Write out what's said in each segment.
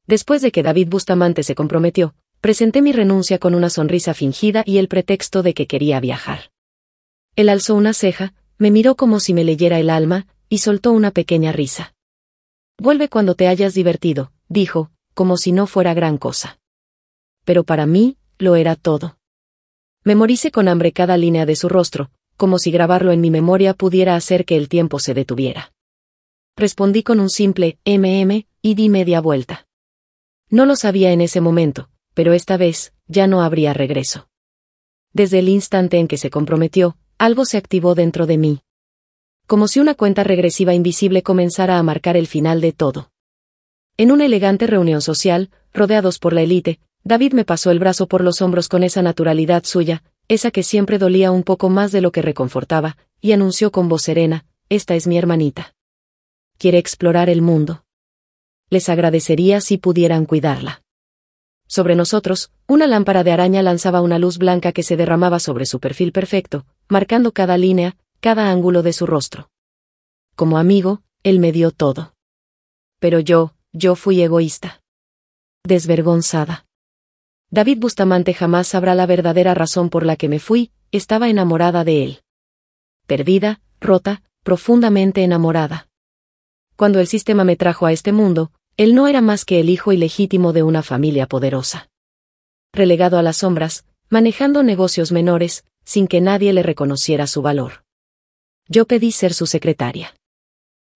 Después de que David Bustamante se comprometió, presenté mi renuncia con una sonrisa fingida y el pretexto de que quería viajar. Él alzó una ceja, me miró como si me leyera el alma, y soltó una pequeña risa. Vuelve cuando te hayas divertido, dijo, como si no fuera gran cosa. Pero para mí, lo era todo. Memoricé con hambre cada línea de su rostro, como si grabarlo en mi memoria pudiera hacer que el tiempo se detuviera. Respondí con un simple y di media vuelta. No lo sabía en ese momento, pero esta vez, ya no habría regreso. Desde el instante en que se comprometió, algo se activó dentro de mí. Como si una cuenta regresiva invisible comenzara a marcar el final de todo. En una elegante reunión social, rodeados por la élite, David me pasó el brazo por los hombros con esa naturalidad suya, esa que siempre dolía un poco más de lo que reconfortaba, y anunció con voz serena, esta es mi hermanita. Quiere explorar el mundo. Les agradecería si pudieran cuidarla. Sobre nosotros, una lámpara de araña lanzaba una luz blanca que se derramaba sobre su perfil perfecto, marcando cada línea, cada ángulo de su rostro. Como amigo, él me dio todo. Pero yo fui egoísta. Desvergonzada. David Bustamante jamás sabrá la verdadera razón por la que me fui, estaba enamorada de él. Perdida, rota, profundamente enamorada. Cuando el sistema me trajo a este mundo, él no era más que el hijo ilegítimo de una familia poderosa. Relegado a las sombras, manejando negocios menores, sin que nadie le reconociera su valor. Yo pedí ser su secretaria.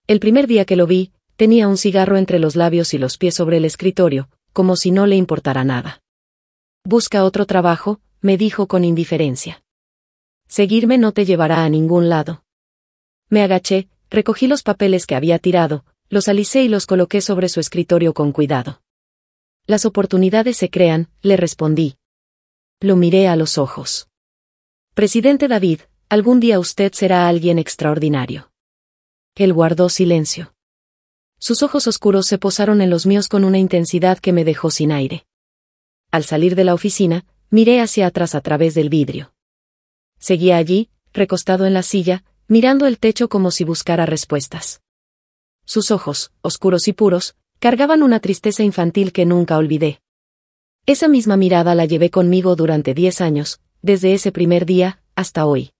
El primer día que lo vi, tenía un cigarro entre los labios y los pies sobre el escritorio, como si no le importara nada. Busca otro trabajo, me dijo con indiferencia. Seguirme no te llevará a ningún lado. Me agaché, recogí los papeles que había tirado, los alicé y los coloqué sobre su escritorio con cuidado. Las oportunidades se crean, le respondí. Lo miré a los ojos. Presidente David, algún día usted será alguien extraordinario. Él guardó silencio. Sus ojos oscuros se posaron en los míos con una intensidad que me dejó sin aire. Al salir de la oficina, miré hacia atrás a través del vidrio. Seguía allí, recostado en la silla, mirando el techo como si buscara respuestas. Sus ojos, oscuros y puros, cargaban una tristeza infantil que nunca olvidé. Esa misma mirada la llevé conmigo durante 10 años, desde ese primer día, hasta hoy.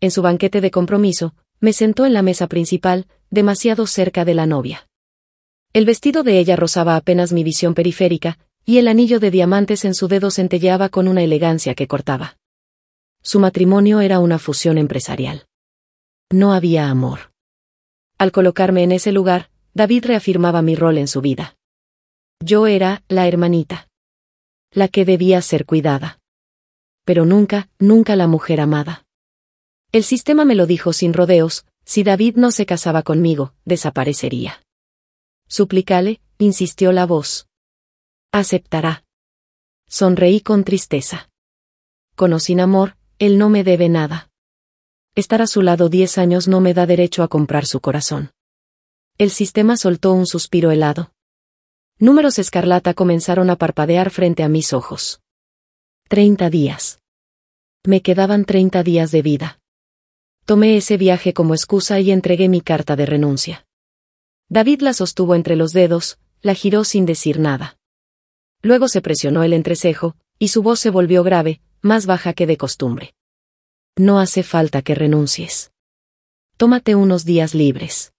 En su banquete de compromiso, me sentó en la mesa principal, demasiado cerca de la novia. El vestido de ella rozaba apenas mi visión periférica, y el anillo de diamantes en su dedo centelleaba con una elegancia que cortaba. Su matrimonio era una fusión empresarial. No había amor. Al colocarme en ese lugar, David reafirmaba mi rol en su vida. Yo era la hermanita. La que debía ser cuidada. Pero nunca la mujer amada. El sistema me lo dijo sin rodeos, si David no se casaba conmigo, desaparecería. Suplicale, insistió la voz. Aceptará. Sonreí con tristeza. Con o sin amor, él no me debe nada. Estar a su lado 10 años no me da derecho a comprar su corazón. El sistema soltó un suspiro helado. Números escarlata comenzaron a parpadear frente a mis ojos. 30 días. Me quedaban 30 días de vida. Tomé ese viaje como excusa y entregué mi carta de renuncia. David la sostuvo entre los dedos, la giró sin decir nada. Luego se presionó el entrecejo, y su voz se volvió grave, más baja que de costumbre. No hace falta que renuncies. Tómate unos días libres.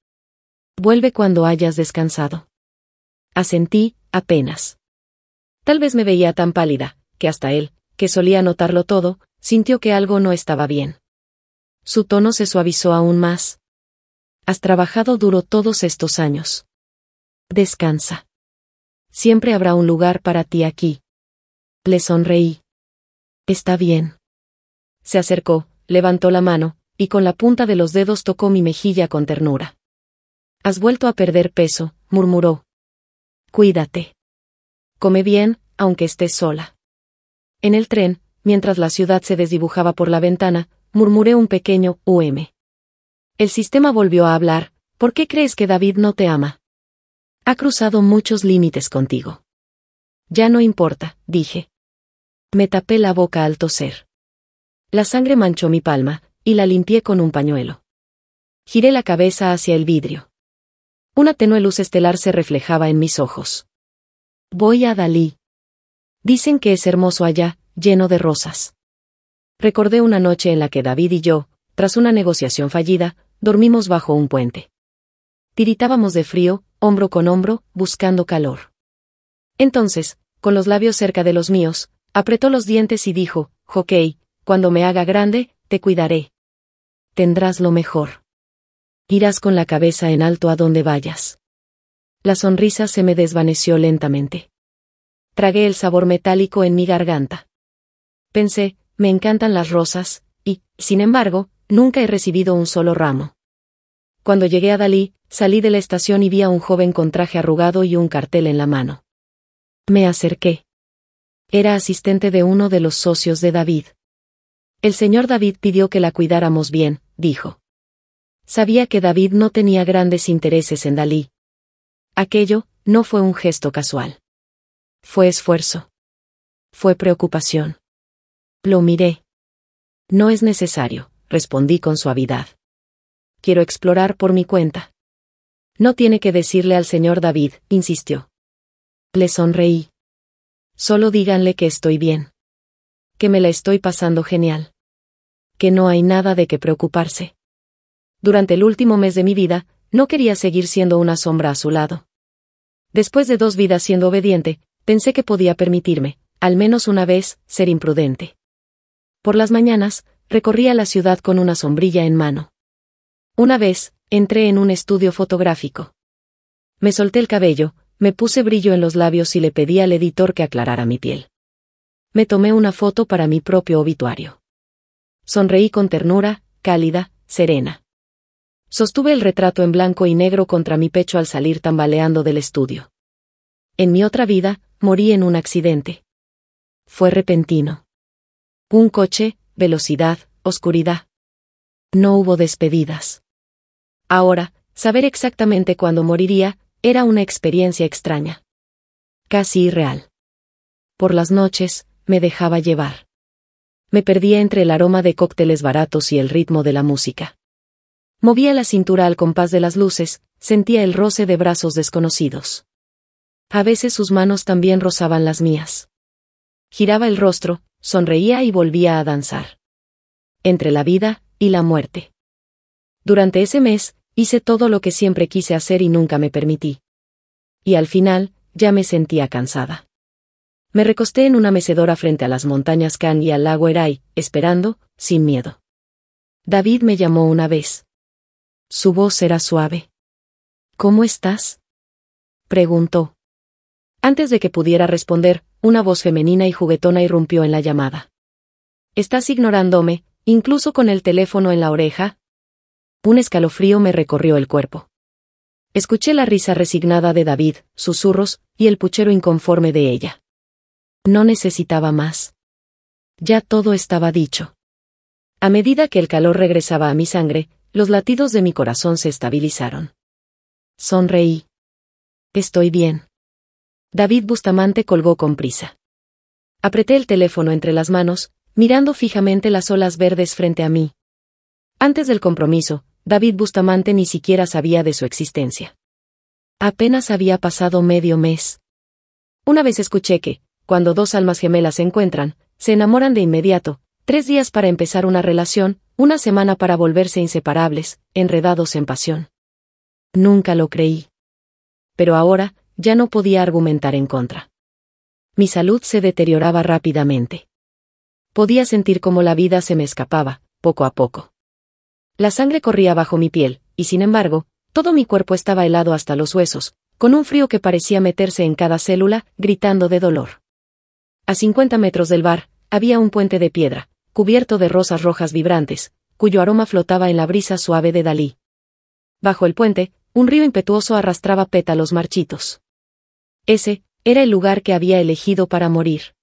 Vuelve cuando hayas descansado. Asentí, apenas. Tal vez me veía tan pálida, que hasta él, que solía notarlo todo, sintió que algo no estaba bien. Su tono se suavizó aún más. Has trabajado duro todos estos años. Descansa. Siempre habrá un lugar para ti aquí. Le sonreí. Está bien. Se acercó, levantó la mano, y con la punta de los dedos tocó mi mejilla con ternura. Has vuelto a perder peso, murmuró. Cuídate. Come bien, aunque estés sola. En el tren, mientras la ciudad se desdibujaba por la ventana, murmuré un pequeño El sistema volvió a hablar. ¿Por qué crees que David no te ama? Ha cruzado muchos límites contigo. Ya no importa, dije. Me tapé la boca al toser. La sangre manchó mi palma, y la limpié con un pañuelo. Giré la cabeza hacia el vidrio. Una tenue luz estelar se reflejaba en mis ojos. Voy a Dalí. Dicen que es hermoso allá, lleno de rosas. Recordé una noche en la que David y yo, tras una negociación fallida, dormimos bajo un puente. Tiritábamos de frío, hombro con hombro, buscando calor. Entonces, con los labios cerca de los míos, apretó los dientes y dijo: «Jockey, cuando me haga grande, te cuidaré. Tendrás lo mejor. Irás con la cabeza en alto a donde vayas». La sonrisa se me desvaneció lentamente. Tragué el sabor metálico en mi garganta. Pensé, me encantan las rosas, y, sin embargo, nunca he recibido un solo ramo. Cuando llegué a Dalí, salí de la estación y vi a un joven con traje arrugado y un cartel en la mano. Me acerqué. Era asistente de uno de los socios de David. El señor David pidió que la cuidáramos bien, dijo. Sabía que David no tenía grandes intereses en Dalí. Aquello no fue un gesto casual. Fue esfuerzo. Fue preocupación. Lo miré. No es necesario, respondí con suavidad. Quiero explorar por mi cuenta. No tiene que decirle al señor David, insistió. Le sonreí. Solo díganle que estoy bien. Que me la estoy pasando genial. Que no hay nada de qué preocuparse. Durante el último mes de mi vida, no quería seguir siendo una sombra a su lado. Después de 2 vidas siendo obediente, pensé que podía permitirme, al menos una vez, ser imprudente. Por las mañanas, recorría la ciudad con una sombrilla en mano. Una vez, entré en un estudio fotográfico. Me solté el cabello, me puse brillo en los labios y le pedí al editor que aclarara mi piel. Me tomé una foto para mi propio obituario. Sonreí con ternura, cálida, serena. Sostuve el retrato en blanco y negro contra mi pecho al salir tambaleando del estudio. En mi otra vida, morí en un accidente. Fue repentino. Un coche, velocidad, oscuridad. No hubo despedidas. Ahora, saber exactamente cuándo moriría, era una experiencia extraña. Casi irreal. Por las noches, me dejaba llevar. Me perdía entre el aroma de cócteles baratos y el ritmo de la música. Movía la cintura al compás de las luces, sentía el roce de brazos desconocidos. A veces sus manos también rozaban las mías. Giraba el rostro, sonreía y volvía a danzar. Entre la vida y la muerte. Durante ese mes, hice todo lo que siempre quise hacer y nunca me permití. Y al final, ya me sentía cansada. Me recosté en una mecedora frente a las montañas Can y al lago Erai, esperando, sin miedo. David me llamó una vez. Su voz era suave. ¿Cómo estás?, preguntó. Antes de que pudiera responder, una voz femenina y juguetona irrumpió en la llamada. ¿Estás ignorándome, incluso con el teléfono en la oreja? Un escalofrío me recorrió el cuerpo. Escuché la risa resignada de David, susurros, y el puchero inconforme de ella. No necesitaba más. Ya todo estaba dicho. A medida que el calor regresaba a mi sangre, los latidos de mi corazón se estabilizaron. Sonreí. Estoy bien. David Bustamante colgó con prisa. Apreté el teléfono entre las manos, mirando fijamente las olas verdes frente a mí. Antes del compromiso, David Bustamante ni siquiera sabía de su existencia. Apenas había pasado medio mes. Una vez escuché que, cuando 2 almas gemelas se encuentran, se enamoran de inmediato, 3 días para empezar una relación, 1 semana para volverse inseparables, enredados en pasión. Nunca lo creí. Pero ahora, ya no podía argumentar en contra. Mi salud se deterioraba rápidamente. Podía sentir cómo la vida se me escapaba, poco a poco. La sangre corría bajo mi piel, y sin embargo, todo mi cuerpo estaba helado hasta los huesos, con un frío que parecía meterse en cada célula, gritando de dolor. A 50 metros del bar, había un puente de piedra, cubierto de rosas rojas vibrantes, cuyo aroma flotaba en la brisa suave de Dalí. Bajo el puente, un río impetuoso arrastraba pétalos marchitos. Ese era el lugar que había elegido para morir.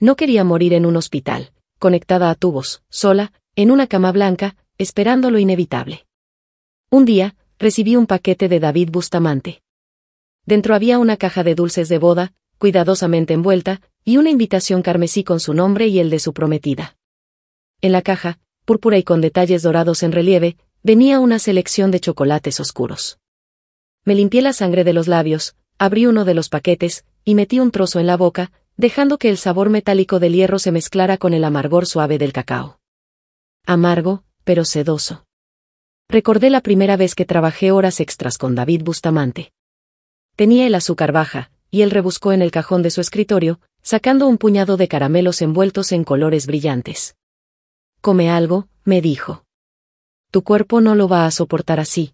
No quería morir en un hospital, conectada a tubos, sola, en una cama blanca, esperando lo inevitable. Un día, recibí un paquete de David Bustamante. Dentro había una caja de dulces de boda, cuidadosamente envuelta, y una invitación carmesí con su nombre y el de su prometida. En la caja, púrpura y con detalles dorados en relieve, venía una selección de chocolates oscuros. Me limpié la sangre de los labios, abrí uno de los paquetes, y metí un trozo en la boca, dejando que el sabor metálico del hierro se mezclara con el amargor suave del cacao. Amargo, pero sedoso. Recordé la primera vez que trabajé horas extras con David Bustamante. Tenía el azúcar baja, y él rebuscó en el cajón de su escritorio, sacando un puñado de caramelos envueltos en colores brillantes. «Come algo», me dijo. «Tu cuerpo no lo va a soportar así».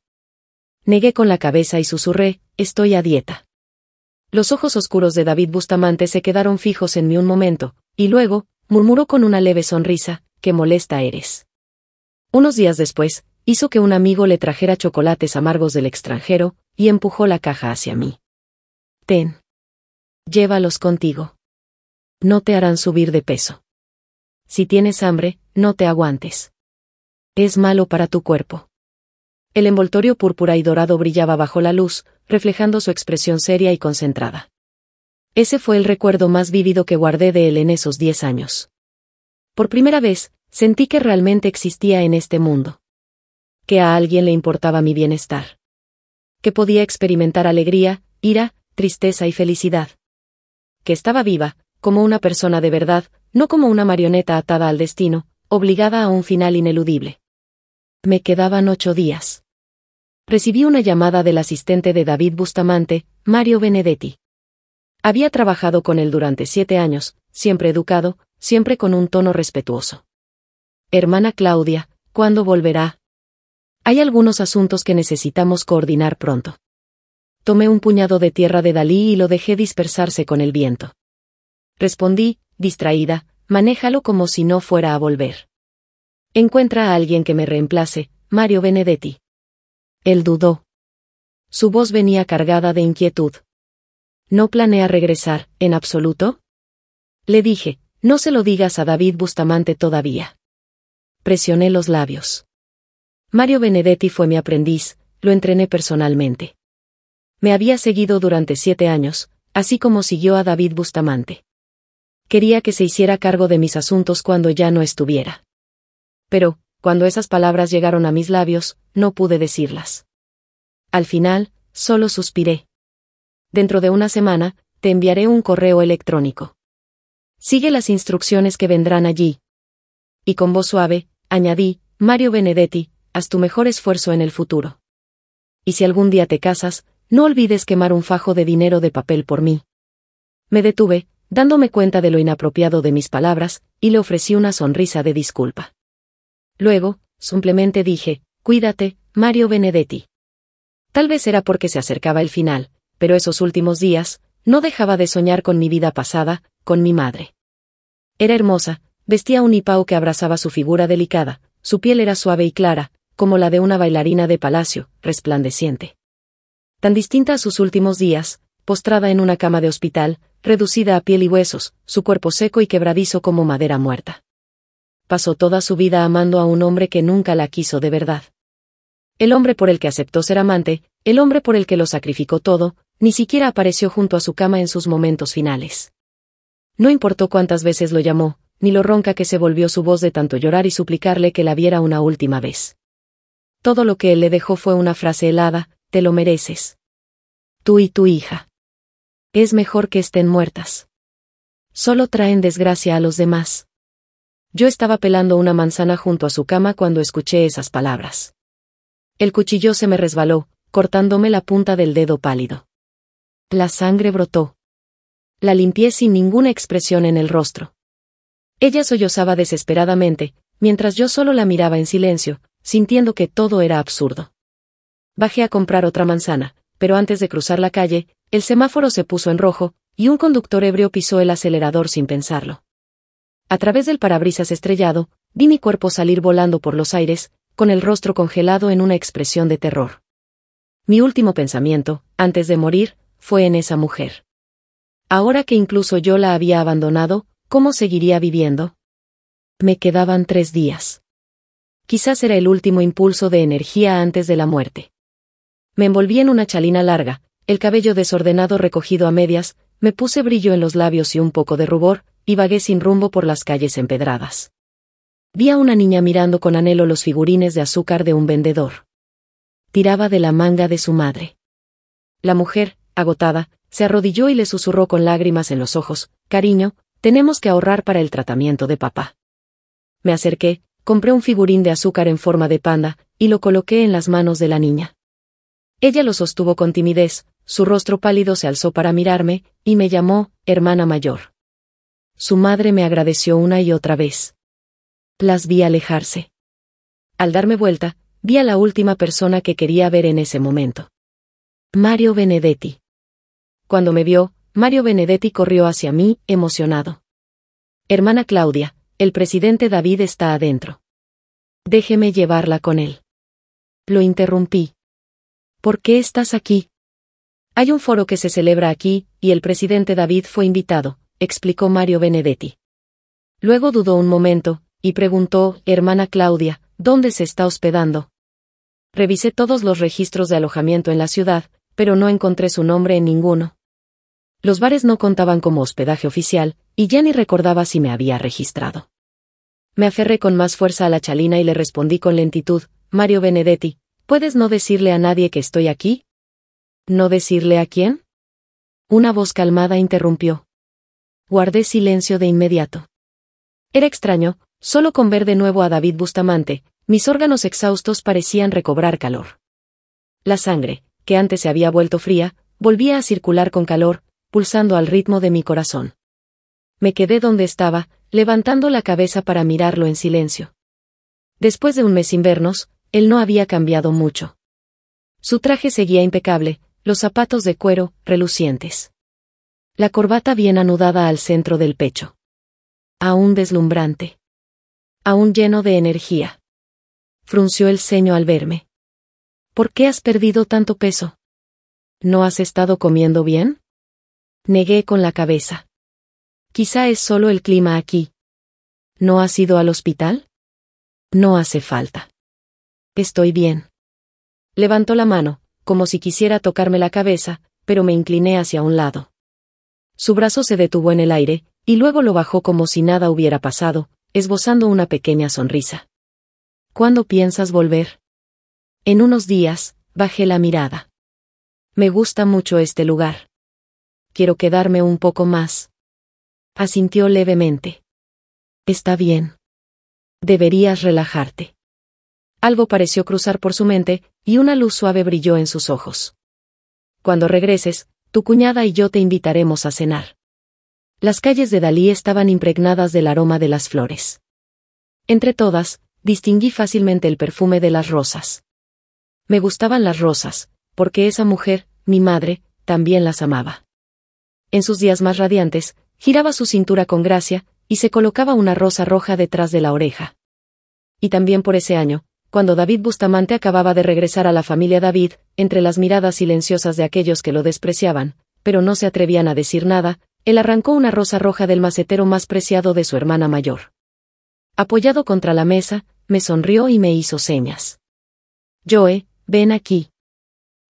Negué con la cabeza y susurré, «Estoy a dieta». Los ojos oscuros de David Bustamante se quedaron fijos en mí un momento, y luego, murmuró con una leve sonrisa, «Qué molesta eres». Unos días después, hizo que un amigo le trajera chocolates amargos del extranjero, y empujó la caja hacia mí. «Ten. Llévalos contigo. No te harán subir de peso. Si tienes hambre, no te aguantes. Es malo para tu cuerpo». El envoltorio púrpura y dorado brillaba bajo la luz, reflejando su expresión seria y concentrada. Ese fue el recuerdo más vívido que guardé de él en esos 10 años. Por primera vez, sentí que realmente existía en este mundo. Que a alguien le importaba mi bienestar. Que podía experimentar alegría, ira, tristeza y felicidad. Que estaba viva, como una persona de verdad, no como una marioneta atada al destino, obligada a un final ineludible. Me quedaban 8 días. Recibí una llamada del asistente de David Bustamante, Mario Benedetti. Había trabajado con él durante 7 años, siempre educado, siempre con un tono respetuoso. «Hermana Claudia, ¿cuándo volverá? Hay algunos asuntos que necesitamos coordinar pronto». Tomé un puñado de tierra de Dalí y lo dejé dispersarse con el viento. Respondí, distraída, «Manéjalo como si no fuera a volver. Encuentra a alguien que me reemplace, Mario Benedetti». Él dudó. Su voz venía cargada de inquietud. «¿No planea regresar, en absoluto?». Le dije, «No se lo digas a David Bustamante todavía». Presioné los labios. Mario Benedetti fue mi aprendiz, lo entrené personalmente. Me había seguido durante 7 años, así como siguió a David Bustamante. Quería que se hiciera cargo de mis asuntos cuando ya no estuviera. Pero, cuando esas palabras llegaron a mis labios, no pude decirlas. Al final, solo suspiré. «Dentro de una semana, te enviaré un correo electrónico. Sigue las instrucciones que vendrán allí». Y con voz suave, añadí, «Mario Benedetti, haz tu mejor esfuerzo en el futuro. Y si algún día te casas, no olvides quemar un fajo de dinero de papel por mí». Me detuve, dándome cuenta de lo inapropiado de mis palabras, y le ofrecí una sonrisa de disculpa. Luego, simplemente dije, «Cuídate, Mario Benedetti». Tal vez era porque se acercaba el final, pero esos últimos días, no dejaba de soñar con mi vida pasada, con mi madre. Era hermosa, vestía un hipao que abrazaba su figura delicada, su piel era suave y clara, como la de una bailarina de palacio, resplandeciente. Tan distinta a sus últimos días, postrada en una cama de hospital, reducida a piel y huesos, su cuerpo seco y quebradizo como madera muerta. Pasó toda su vida amando a un hombre que nunca la quiso de verdad. El hombre por el que aceptó ser amante, el hombre por el que lo sacrificó todo, ni siquiera apareció junto a su cama en sus momentos finales. No importó cuántas veces lo llamó, ni lo ronca que se volvió su voz de tanto llorar y suplicarle que la viera una última vez. Todo lo que él le dejó fue una frase helada, «Te lo mereces. Tú y tu hija. Es mejor que estén muertas. Solo traen desgracia a los demás». Yo estaba pelando una manzana junto a su cama cuando escuché esas palabras. El cuchillo se me resbaló, cortándome la punta del dedo pálido. La sangre brotó. La limpié sin ninguna expresión en el rostro. Ella sollozaba desesperadamente, mientras yo solo la miraba en silencio, sintiendo que todo era absurdo. Bajé a comprar otra manzana, pero antes de cruzar la calle, el semáforo se puso en rojo, y un conductor ebrio pisó el acelerador sin pensarlo. A través del parabrisas estrellado, vi mi cuerpo salir volando por los aires, con el rostro congelado en una expresión de terror. Mi último pensamiento, antes de morir, fue en esa mujer. Ahora que incluso yo la había abandonado, ¿cómo seguiría viviendo? Me quedaban 3 días. Quizás era el último impulso de energía antes de la muerte. Me envolví en una chalina larga, el cabello desordenado recogido a medias, me puse brillo en los labios y un poco de rubor, y vagué sin rumbo por las calles empedradas. Vi a una niña mirando con anhelo los figurines de azúcar de un vendedor. Tiraba de la manga de su madre. La mujer, agotada, se arrodilló y le susurró con lágrimas en los ojos: «Cariño, tenemos que ahorrar para el tratamiento de papá». Me acerqué, compré un figurín de azúcar en forma de panda, y lo coloqué en las manos de la niña. Ella lo sostuvo con timidez, su rostro pálido se alzó para mirarme, y me llamó hermana mayor. Su madre me agradeció una y otra vez. Las vi alejarse. Al darme vuelta, vi a la última persona que quería ver en ese momento. Mario Benedetti. Cuando me vio, Mario Benedetti corrió hacia mí, emocionado. «Hermana Claudia, el presidente David está adentro. Déjeme llevarla con él». Lo interrumpí. «¿Por qué estás aquí?» «Hay un foro que se celebra aquí, y el presidente David fue invitado», explicó Mario Benedetti. Luego dudó un momento, y preguntó: «Hermana Claudia, ¿dónde se está hospedando?» Revisé todos los registros de alojamiento en la ciudad, pero no encontré su nombre en ninguno. Los bares no contaban como hospedaje oficial, y ya ni recordaba si me había registrado. Me aferré con más fuerza a la chalina y le respondí con lentitud: «Mario Benedetti, ¿puedes no decirle a nadie que estoy aquí?» «¿No decirle a quién?». Una voz calmada interrumpió. Guardé silencio de inmediato. Era extraño, solo con ver de nuevo a David Bustamante, mis órganos exhaustos parecían recobrar calor. La sangre, que antes se había vuelto fría, volvía a circular con calor, pulsando al ritmo de mi corazón. Me quedé donde estaba, levantando la cabeza para mirarlo en silencio. Después de un mes sin vernos, él no había cambiado mucho. Su traje seguía impecable, los zapatos de cuero, relucientes. La corbata bien anudada al centro del pecho. Aún deslumbrante. Aún lleno de energía. Frunció el ceño al verme. «¿Por qué has perdido tanto peso? ¿No has estado comiendo bien?». Negué con la cabeza. «Quizá es solo el clima aquí». «¿No has ido al hospital?». «No hace falta. Estoy bien». Levantó la mano, como si quisiera tocarme la cabeza, pero me incliné hacia un lado. Su brazo se detuvo en el aire, y luego lo bajó como si nada hubiera pasado, esbozando una pequeña sonrisa. «¿Cuándo piensas volver?». «En unos días», bajé la mirada. «Me gusta mucho este lugar. Quiero quedarme un poco más». Asintió levemente. «Está bien. Deberías relajarte». Algo pareció cruzar por su mente, y una luz suave brilló en sus ojos. «Cuando regreses, tu cuñada y yo te invitaremos a cenar». Las calles de Dalí estaban impregnadas del aroma de las flores. Entre todas, distinguí fácilmente el perfume de las rosas. Me gustaban las rosas, porque esa mujer, mi madre, también las amaba. En sus días más radiantes, giraba su cintura con gracia, y se colocaba una rosa roja detrás de la oreja. Y también por ese año, cuando David Bustamante acababa de regresar a la familia David, entre las miradas silenciosas de aquellos que lo despreciaban, pero no se atrevían a decir nada, él arrancó una rosa roja del macetero más preciado de su hermana mayor. Apoyado contra la mesa, me sonrió y me hizo señas. «Joe, ven aquí».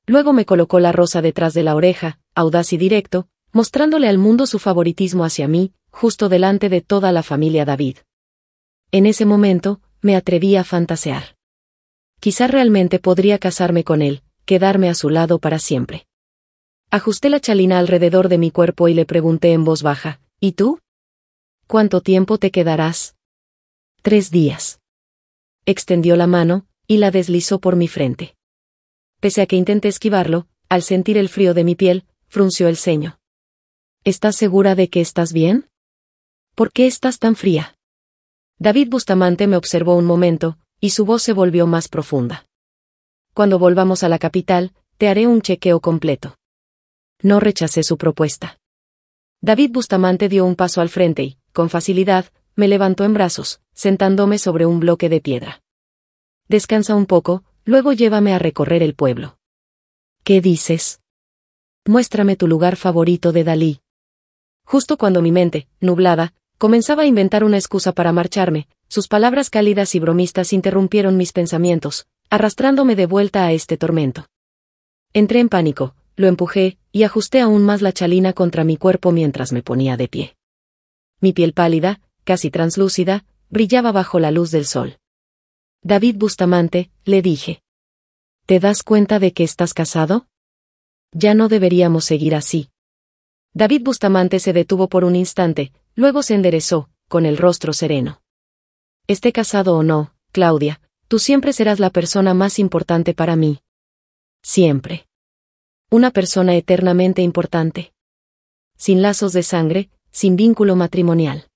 Luego me colocó la rosa detrás de la oreja, audaz y directo, mostrándole al mundo su favoritismo hacia mí, justo delante de toda la familia David. En ese momento, me atreví a fantasear. Quizá realmente podría casarme con él, quedarme a su lado para siempre. Ajusté la chalina alrededor de mi cuerpo y le pregunté en voz baja: «¿Y tú? ¿Cuánto tiempo te quedarás?». «3 días». Extendió la mano, y la deslizó por mi frente. Pese a que intenté esquivarlo, al sentir el frío de mi piel, frunció el ceño. «¿Estás segura de que estás bien? ¿Por qué estás tan fría?». David Bustamante me observó un momento, y su voz se volvió más profunda. «Cuando volvamos a la capital, te haré un chequeo completo». No rechacé su propuesta. David Bustamante dio un paso al frente y, con facilidad, me levantó en brazos, sentándome sobre un bloque de piedra. «Descansa un poco, luego llévame a recorrer el pueblo». «¿Qué dices?». «Muéstrame tu lugar favorito de Dalí». Justo cuando mi mente, nublada, comenzaba a inventar una excusa para marcharme, sus palabras cálidas y bromistas interrumpieron mis pensamientos, arrastrándome de vuelta a este tormento. Entré en pánico, lo empujé, y ajusté aún más la chalina contra mi cuerpo mientras me ponía de pie. Mi piel pálida, casi translúcida, brillaba bajo la luz del sol. «David Bustamante», le dije. «¿Te das cuenta de que estás casado? Ya no deberíamos seguir así». David Bustamante se detuvo por un instante, luego se enderezó, con el rostro sereno. Esté casado o no, Claudia, tú siempre serás la persona más importante para mí. Siempre. Una persona eternamente importante. Sin lazos de sangre, sin vínculo matrimonial.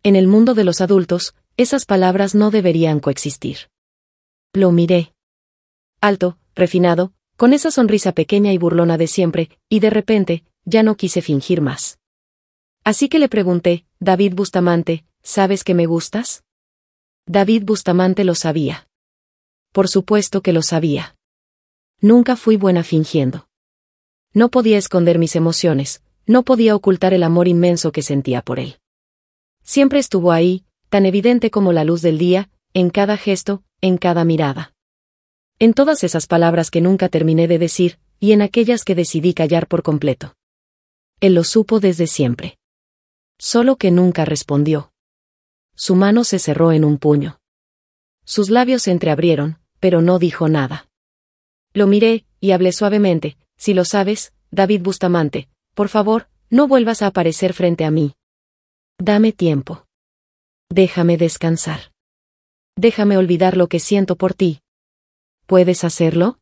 En el mundo de los adultos, esas palabras no deberían coexistir. Lo miré. Alto, refinado, con esa sonrisa pequeña y burlona de siempre, y de repente, ya no quise fingir más. Así que le pregunté, David Bustamante, ¿sabes que me gustas? David Bustamante lo sabía. Por supuesto que lo sabía. Nunca fui buena fingiendo. No podía esconder mis emociones, no podía ocultar el amor inmenso que sentía por él. Siempre estuvo ahí, tan evidente como la luz del día, en cada gesto, en cada mirada. En todas esas palabras que nunca terminé de decir, y en aquellas que decidí callar por completo. Él lo supo desde siempre. Solo que nunca respondió. Su mano se cerró en un puño. Sus labios se entreabrieron, pero no dijo nada. Lo miré, y hablé suavemente, si lo sabes, David Bustamante, por favor, no vuelvas a aparecer frente a mí. Dame tiempo. Déjame descansar. Déjame olvidar lo que siento por ti. ¿Puedes hacerlo?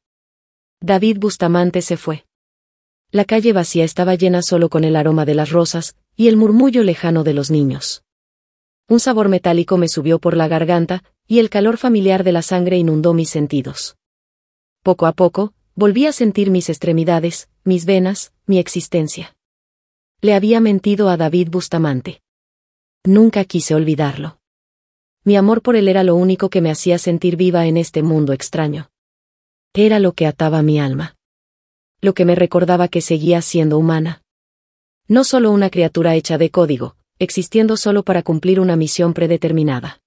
David Bustamante se fue. La calle vacía estaba llena solo con el aroma de las rosas, y el murmullo lejano de los niños. Un sabor metálico me subió por la garganta, y el calor familiar de la sangre inundó mis sentidos. Poco a poco, volví a sentir mis extremidades, mis venas, mi existencia. Le había mentido a David Bustamante. Nunca quise olvidarlo. Mi amor por él era lo único que me hacía sentir viva en este mundo extraño. Era lo que ataba mi alma. Lo que me recordaba que seguía siendo humana. No solo una criatura hecha de código, existiendo solo para cumplir una misión predeterminada.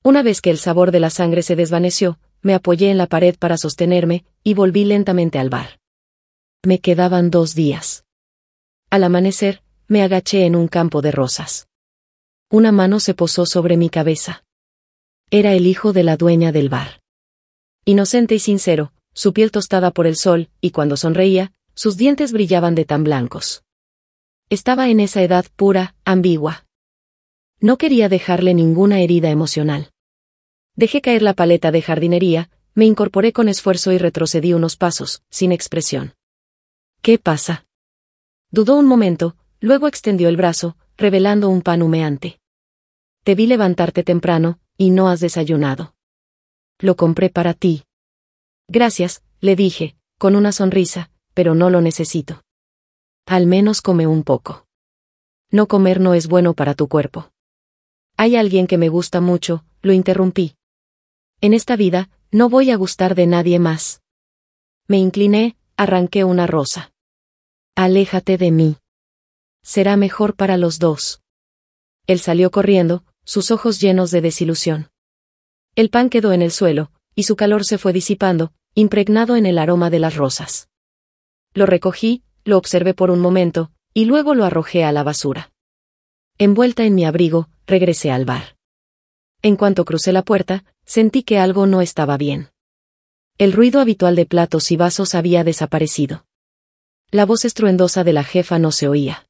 Una vez que el sabor de la sangre se desvaneció, me apoyé en la pared para sostenerme, y volví lentamente al bar. Me quedaban 2 días. Al amanecer, me agaché en un campo de rosas. Una mano se posó sobre mi cabeza. Era el hijo de la dueña del bar. Inocente y sincero, su piel tostada por el sol, y cuando sonreía, sus dientes brillaban de tan blancos. Estaba en esa edad pura, ambigua. No quería dejarle ninguna herida emocional. Dejé caer la paleta de jardinería, me incorporé con esfuerzo y retrocedí unos pasos, sin expresión. ¿Qué pasa? Dudó un momento, luego extendió el brazo, revelando un pan humeante. Te vi levantarte temprano, y no has desayunado. Lo compré para ti. Gracias, le dije, con una sonrisa, pero no lo necesito. Al menos come un poco. No comer no es bueno para tu cuerpo. Hay alguien que me gusta mucho, lo interrumpí. En esta vida, no voy a gustar de nadie más. Me incliné, arranqué una rosa. Aléjate de mí. Será mejor para los dos. Él salió corriendo, sus ojos llenos de desilusión. El pan quedó en el suelo, y su calor se fue disipando, impregnado en el aroma de las rosas. Lo recogí, lo observé por un momento, y luego lo arrojé a la basura. Envuelta en mi abrigo, regresé al bar. En cuanto crucé la puerta, sentí que algo no estaba bien. El ruido habitual de platos y vasos había desaparecido. La voz estruendosa de la jefa no se oía.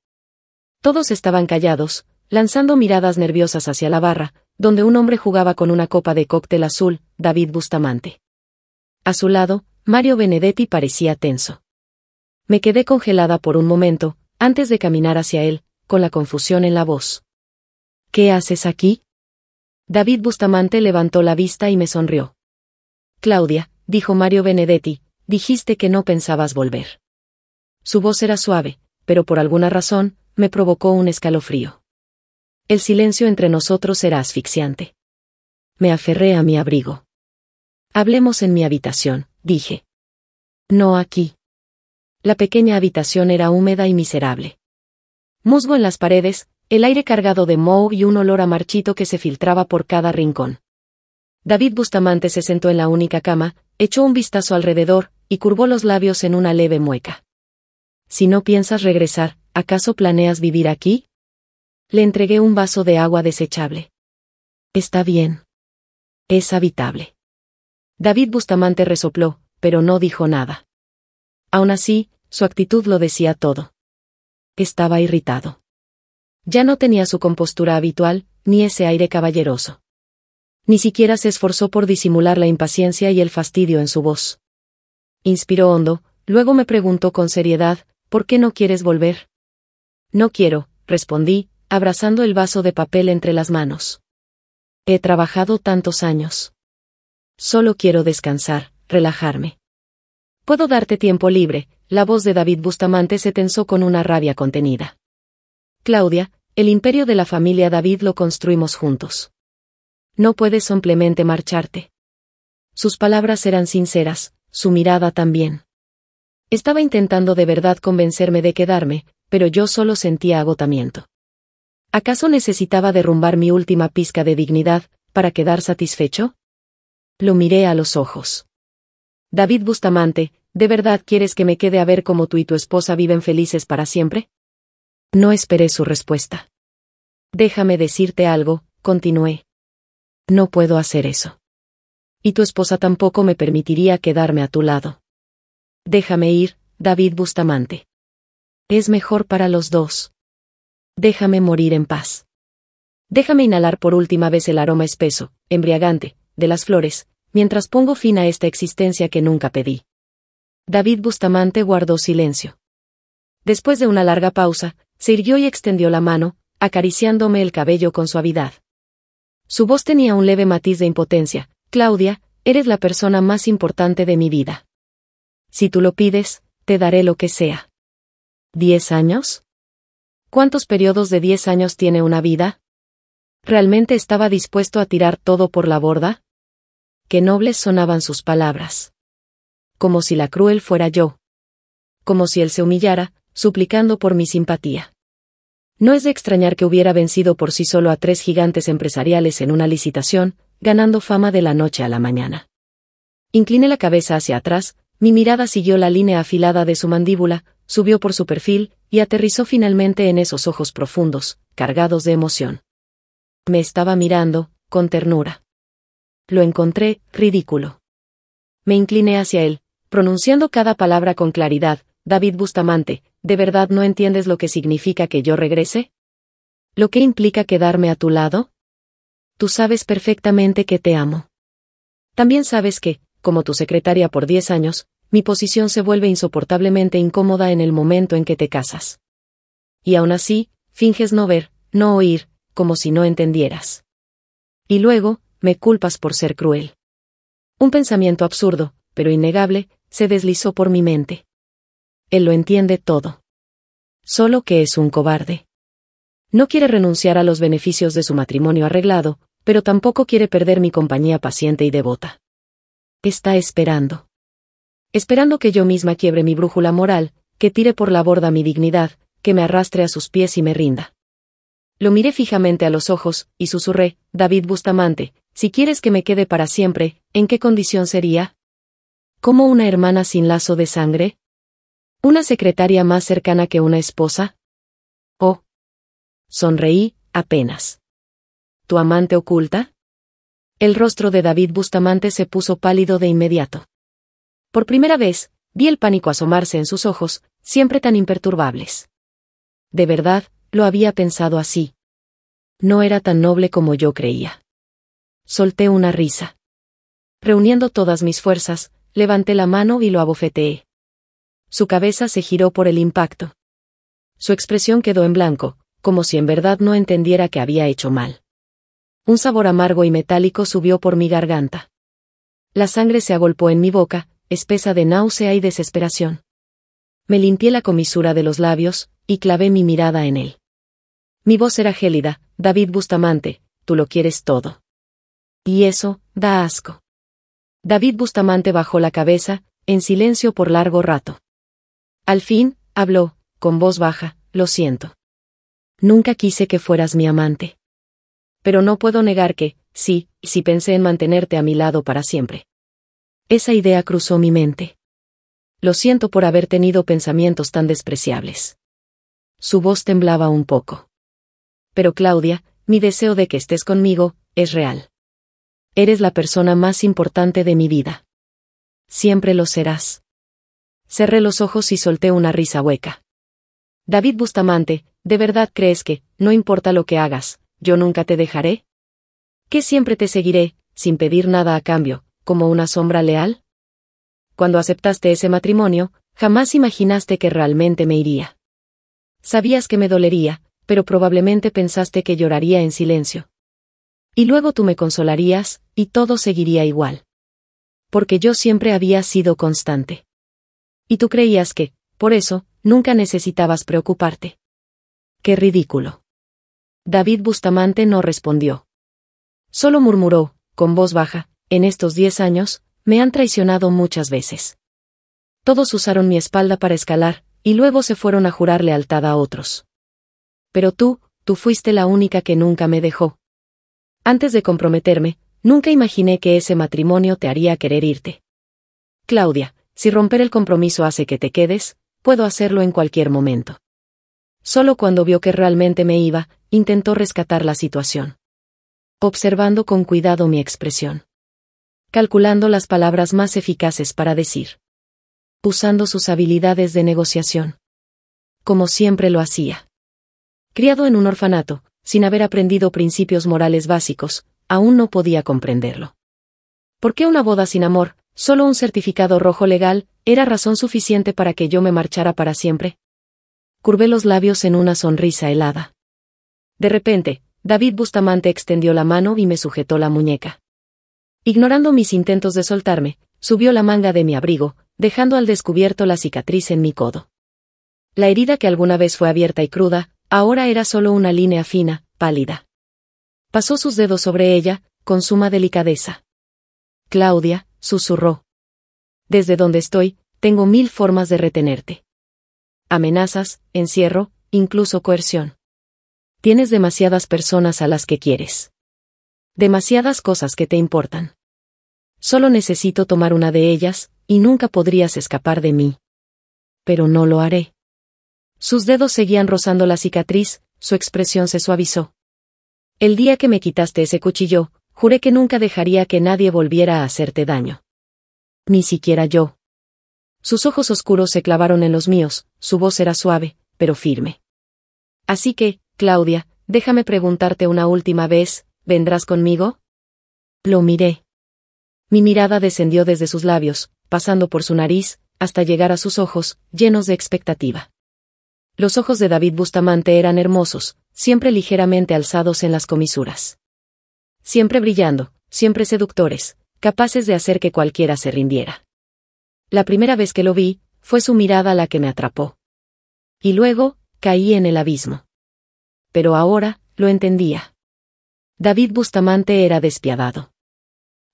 Todos estaban callados, lanzando miradas nerviosas hacia la barra, donde un hombre jugaba con una copa de cóctel azul, David Bustamante. A su lado, Mario Benedetti parecía tenso. Me quedé congelada por un momento, antes de caminar hacia él, con la confusión en la voz. ¿Qué haces aquí? David Bustamante levantó la vista y me sonrió. Claudia, dijo Mario Benedetti, dijiste que no pensabas volver. Su voz era suave, pero por alguna razón, me provocó un escalofrío. El silencio entre nosotros era asfixiante. Me aferré a mi abrigo. Hablemos en mi habitación, dije. No aquí. La pequeña habitación era húmeda y miserable. Musgo en las paredes, el aire cargado de moho y un olor a marchito que se filtraba por cada rincón. David Bustamante se sentó en la única cama, echó un vistazo alrededor, y curvó los labios en una leve mueca. Si no piensas regresar, ¿acaso planeas vivir aquí? Le entregué un vaso de agua desechable. Está bien. Es habitable. David Bustamante resopló, pero no dijo nada. Aún así, su actitud lo decía todo. Estaba irritado. Ya no tenía su compostura habitual, ni ese aire caballeroso. Ni siquiera se esforzó por disimular la impaciencia y el fastidio en su voz. Inspiró hondo, luego me preguntó con seriedad, ¿por qué no quieres volver? No quiero, respondí, abrazando el vaso de papel entre las manos. He trabajado tantos años. Solo quiero descansar, relajarme. Puedo darte tiempo libre. La voz de David Bustamante se tensó con una rabia contenida. Claudia, el imperio de la familia David lo construimos juntos. No puedes simplemente marcharte. Sus palabras eran sinceras, su mirada también. Estaba intentando de verdad convencerme de quedarme, pero yo solo sentía agotamiento. ¿Acaso necesitaba derrumbar mi última pizca de dignidad, para quedar satisfecho? Lo miré a los ojos. David Bustamante, ¿de verdad quieres que me quede a ver cómo tú y tu esposa viven felices para siempre? No esperé su respuesta. Déjame decirte algo, continué. No puedo hacer eso. Y tu esposa tampoco me permitiría quedarme a tu lado. Déjame ir, David Bustamante. Es mejor para los dos. Déjame morir en paz. Déjame inhalar por última vez el aroma espeso, embriagante, de las flores, mientras pongo fin a esta existencia que nunca pedí. David Bustamante guardó silencio. Después de una larga pausa, se irguió y extendió la mano, acariciándome el cabello con suavidad. Su voz tenía un leve matiz de impotencia. Claudia, eres la persona más importante de mi vida. Si tú lo pides, te daré lo que sea. ¿10 años? ¿Cuántos periodos de 10 años tiene una vida? ¿Realmente estaba dispuesto a tirar todo por la borda? Qué nobles sonaban sus palabras. Como si la cruel fuera yo. Como si él se humillara, suplicando por mi simpatía. No es de extrañar que hubiera vencido por sí solo a 3 gigantes empresariales en una licitación, ganando fama de la noche a la mañana. Incliné la cabeza hacia atrás, mi mirada siguió la línea afilada de su mandíbula, subió por su perfil, y aterrizó finalmente en esos ojos profundos, cargados de emoción. Me estaba mirando, con ternura. Lo encontré ridículo. Me incliné hacia él, pronunciando cada palabra con claridad. David Bustamante, ¿de verdad no entiendes lo que significa que yo regrese? ¿Lo que implica quedarme a tu lado? Tú sabes perfectamente que te amo. También sabes que, como tu secretaria por 10 años, mi posición se vuelve insoportablemente incómoda en el momento en que te casas. Y aún así, finges no ver, no oír, como si no entendieras. Y luego, me culpas por ser cruel. Un pensamiento absurdo, pero innegable, se deslizó por mi mente. Él lo entiende todo. Solo que es un cobarde. No quiere renunciar a los beneficios de su matrimonio arreglado, pero tampoco quiere perder mi compañía paciente y devota. Está esperando. Esperando que yo misma quiebre mi brújula moral, que tire por la borda mi dignidad, que me arrastre a sus pies y me rinda. Lo miré fijamente a los ojos, y susurré, David Bustamante, si quieres que me quede para siempre, ¿en qué condición sería? ¿Como una hermana sin lazo de sangre? ¿Una secretaria más cercana que una esposa? Oh. Sonreí, apenas. ¿Tu amante oculta? El rostro de David Bustamante se puso pálido de inmediato. Por primera vez, vi el pánico asomarse en sus ojos, siempre tan imperturbables. De verdad, lo había pensado así. No era tan noble como yo creía. Solté una risa. Reuniendo todas mis fuerzas, levanté la mano y lo abofeteé. Su cabeza se giró por el impacto. Su expresión quedó en blanco, como si en verdad no entendiera que había hecho mal. Un sabor amargo y metálico subió por mi garganta. La sangre se agolpó en mi boca, espesa de náusea y desesperación. Me limpié la comisura de los labios, y clavé mi mirada en él. Mi voz era gélida, David Bustamante, tú lo quieres todo. Y eso, da asco. David Bustamante bajó la cabeza, en silencio por largo rato. Al fin, habló, con voz baja, lo siento. Nunca quise que fueras mi amante. Pero no puedo negar que, sí pensé en mantenerte a mi lado para siempre. Esa idea cruzó mi mente. Lo siento por haber tenido pensamientos tan despreciables. Su voz temblaba un poco. Pero Claudia, mi deseo de que estés conmigo, es real. Eres la persona más importante de mi vida. Siempre lo serás. Cerré los ojos y solté una risa hueca. David Bustamante, ¿de verdad crees que, no importa lo que hagas, yo nunca te dejaré? ¿Que siempre te seguiré, sin pedir nada a cambio, como una sombra leal? Cuando aceptaste ese matrimonio, jamás imaginaste que realmente me iría. Sabías que me dolería, pero probablemente pensaste que lloraría en silencio. Y luego tú me consolarías, y todo seguiría igual. Porque yo siempre había sido constante. Y tú creías que, por eso, nunca necesitabas preocuparte. ¡Qué ridículo! David Bustamante no respondió. Solo murmuró, con voz baja, en estos 10 años, me han traicionado muchas veces. Todos usaron mi espalda para escalar, y luego se fueron a jurar lealtad a otros. Pero tú fuiste la única que nunca me dejó. Antes de comprometerme, nunca imaginé que ese matrimonio te haría querer irte. Claudia, si romper el compromiso hace que te quedes, puedo hacerlo en cualquier momento. Solo cuando vio que realmente me iba, intentó rescatar la situación. Observando con cuidado mi expresión. Calculando las palabras más eficaces para decir. Usando sus habilidades de negociación. Como siempre lo hacía. Criado en un orfanato, sin haber aprendido principios morales básicos, aún no podía comprenderlo. ¿Por qué una boda sin amor, solo un certificado rojo legal, era razón suficiente para que yo me marchara para siempre? Curvé los labios en una sonrisa helada. De repente, David Bustamante extendió la mano y me sujetó la muñeca. Ignorando mis intentos de soltarme, subió la manga de mi abrigo, dejando al descubierto la cicatriz en mi codo. La herida que alguna vez fue abierta y cruda, ahora era solo una línea fina, pálida. Pasó sus dedos sobre ella, con suma delicadeza. Claudia, susurró. Desde donde estoy, tengo 1000 formas de retenerte. Amenazas, encierro, incluso coerción. Tienes demasiadas personas a las que quieres. Demasiadas cosas que te importan. Solo necesito tomar una de ellas, y nunca podrías escapar de mí. Pero no lo haré. Sus dedos seguían rozando la cicatriz, su expresión se suavizó. El día que me quitaste ese cuchillo, juré que nunca dejaría que nadie volviera a hacerte daño. Ni siquiera yo. Sus ojos oscuros se clavaron en los míos, su voz era suave, pero firme. Así que, Claudia, déjame preguntarte una última vez, ¿vendrás conmigo? Lo miré. Mi mirada descendió desde sus labios, pasando por su nariz, hasta llegar a sus ojos, llenos de expectativa. Los ojos de David Bustamante eran hermosos, siempre ligeramente alzados en las comisuras. Siempre brillando, siempre seductores, capaces de hacer que cualquiera se rindiera. La primera vez que lo vi, fue su mirada la que me atrapó. Y luego, caí en el abismo. Pero ahora, lo entendía. David Bustamante era despiadado.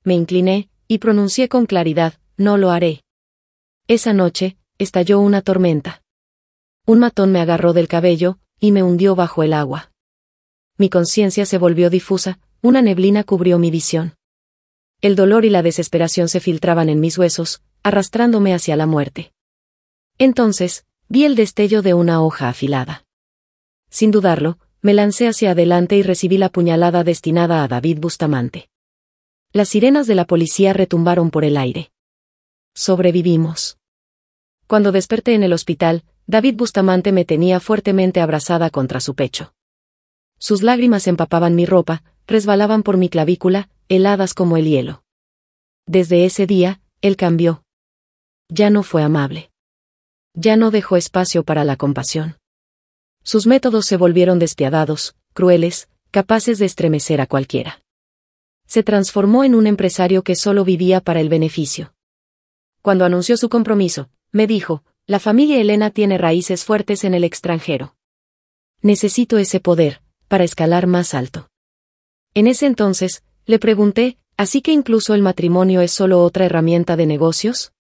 Me incliné, y pronuncié con claridad, no lo haré. Esa noche, estalló una tormenta. Un matón me agarró del cabello, y me hundió bajo el agua. Mi conciencia se volvió difusa, una neblina cubrió mi visión. El dolor y la desesperación se filtraban en mis huesos, arrastrándome hacia la muerte. Entonces, vi el destello de una hoja afilada. Sin dudarlo, me lancé hacia adelante y recibí la puñalada destinada a David Bustamante. Las sirenas de la policía retumbaron por el aire. Sobrevivimos. Cuando desperté en el hospital, David Bustamante me tenía fuertemente abrazada contra su pecho. Sus lágrimas empapaban mi ropa, resbalaban por mi clavícula, heladas como el hielo. Desde ese día, él cambió. Ya no fue amable. Ya no dejó espacio para la compasión. Sus métodos se volvieron despiadados, crueles, capaces de estremecer a cualquiera. Se transformó en un empresario que solo vivía para el beneficio. Cuando anunció su compromiso, me dijo, la familia Elena tiene raíces fuertes en el extranjero. Necesito ese poder, para escalar más alto. En ese entonces, le pregunté, ¿así que incluso el matrimonio es solo otra herramienta de negocios?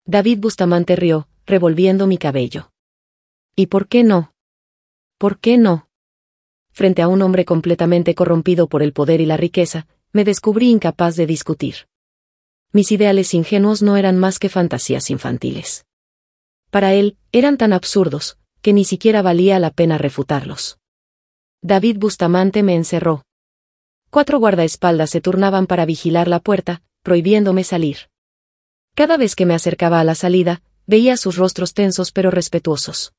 David Bustamante rió, revolviendo mi cabello. ¿Y por qué no? ¿Por qué no? Frente a un hombre completamente corrompido por el poder y la riqueza, me descubrí incapaz de discutir. Mis ideales ingenuos no eran más que fantasías infantiles. Para él, eran tan absurdos, que ni siquiera valía la pena refutarlos. David Bustamante me encerró. 4 guardaespaldas se turnaban para vigilar la puerta, prohibiéndome salir. Cada vez que me acercaba a la salida, veía sus rostros tensos pero respetuosos.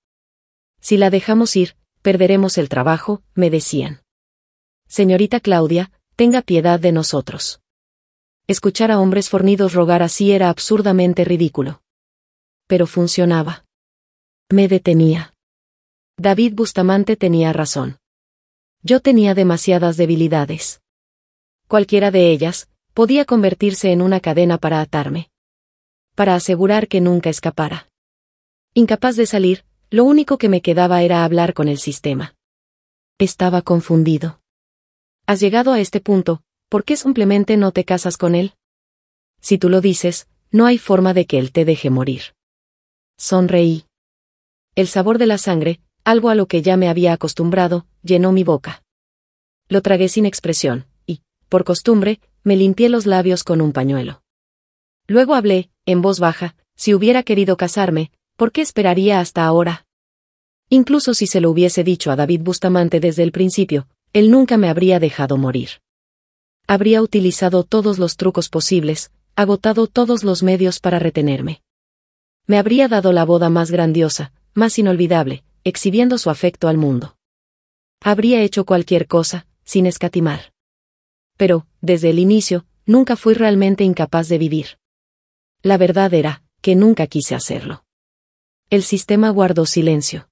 Si la dejamos ir, perderemos el trabajo, me decían. Señorita Claudia, tenga piedad de nosotros. Escuchar a hombres fornidos rogar así era absurdamente ridículo. Pero funcionaba. Me detenía. David Bustamante tenía razón. Yo tenía demasiadas debilidades. Cualquiera de ellas podía convertirse en una cadena para atarme. Para asegurar que nunca escapara. Incapaz de salir, lo único que me quedaba era hablar con el sistema. Estaba confundido. Has llegado a este punto, ¿por qué simplemente no te casas con él? Si tú lo dices, no hay forma de que él te deje morir. Sonreí. El sabor de la sangre, algo a lo que ya me había acostumbrado, llenó mi boca. Lo tragué sin expresión, y, por costumbre, me limpié los labios con un pañuelo. Luego hablé, en voz baja, si hubiera querido casarme, ¿por qué esperaría hasta ahora? Incluso si se lo hubiese dicho a David Bustamante desde el principio, él nunca me habría dejado morir. Habría utilizado todos los trucos posibles, agotado todos los medios para retenerme. Me habría dado la boda más grandiosa, más inolvidable, exhibiendo su afecto al mundo. Habría hecho cualquier cosa, sin escatimar. Pero, desde el inicio, nunca fui realmente incapaz de vivir. La verdad era, que nunca quise hacerlo. El sistema guardó silencio.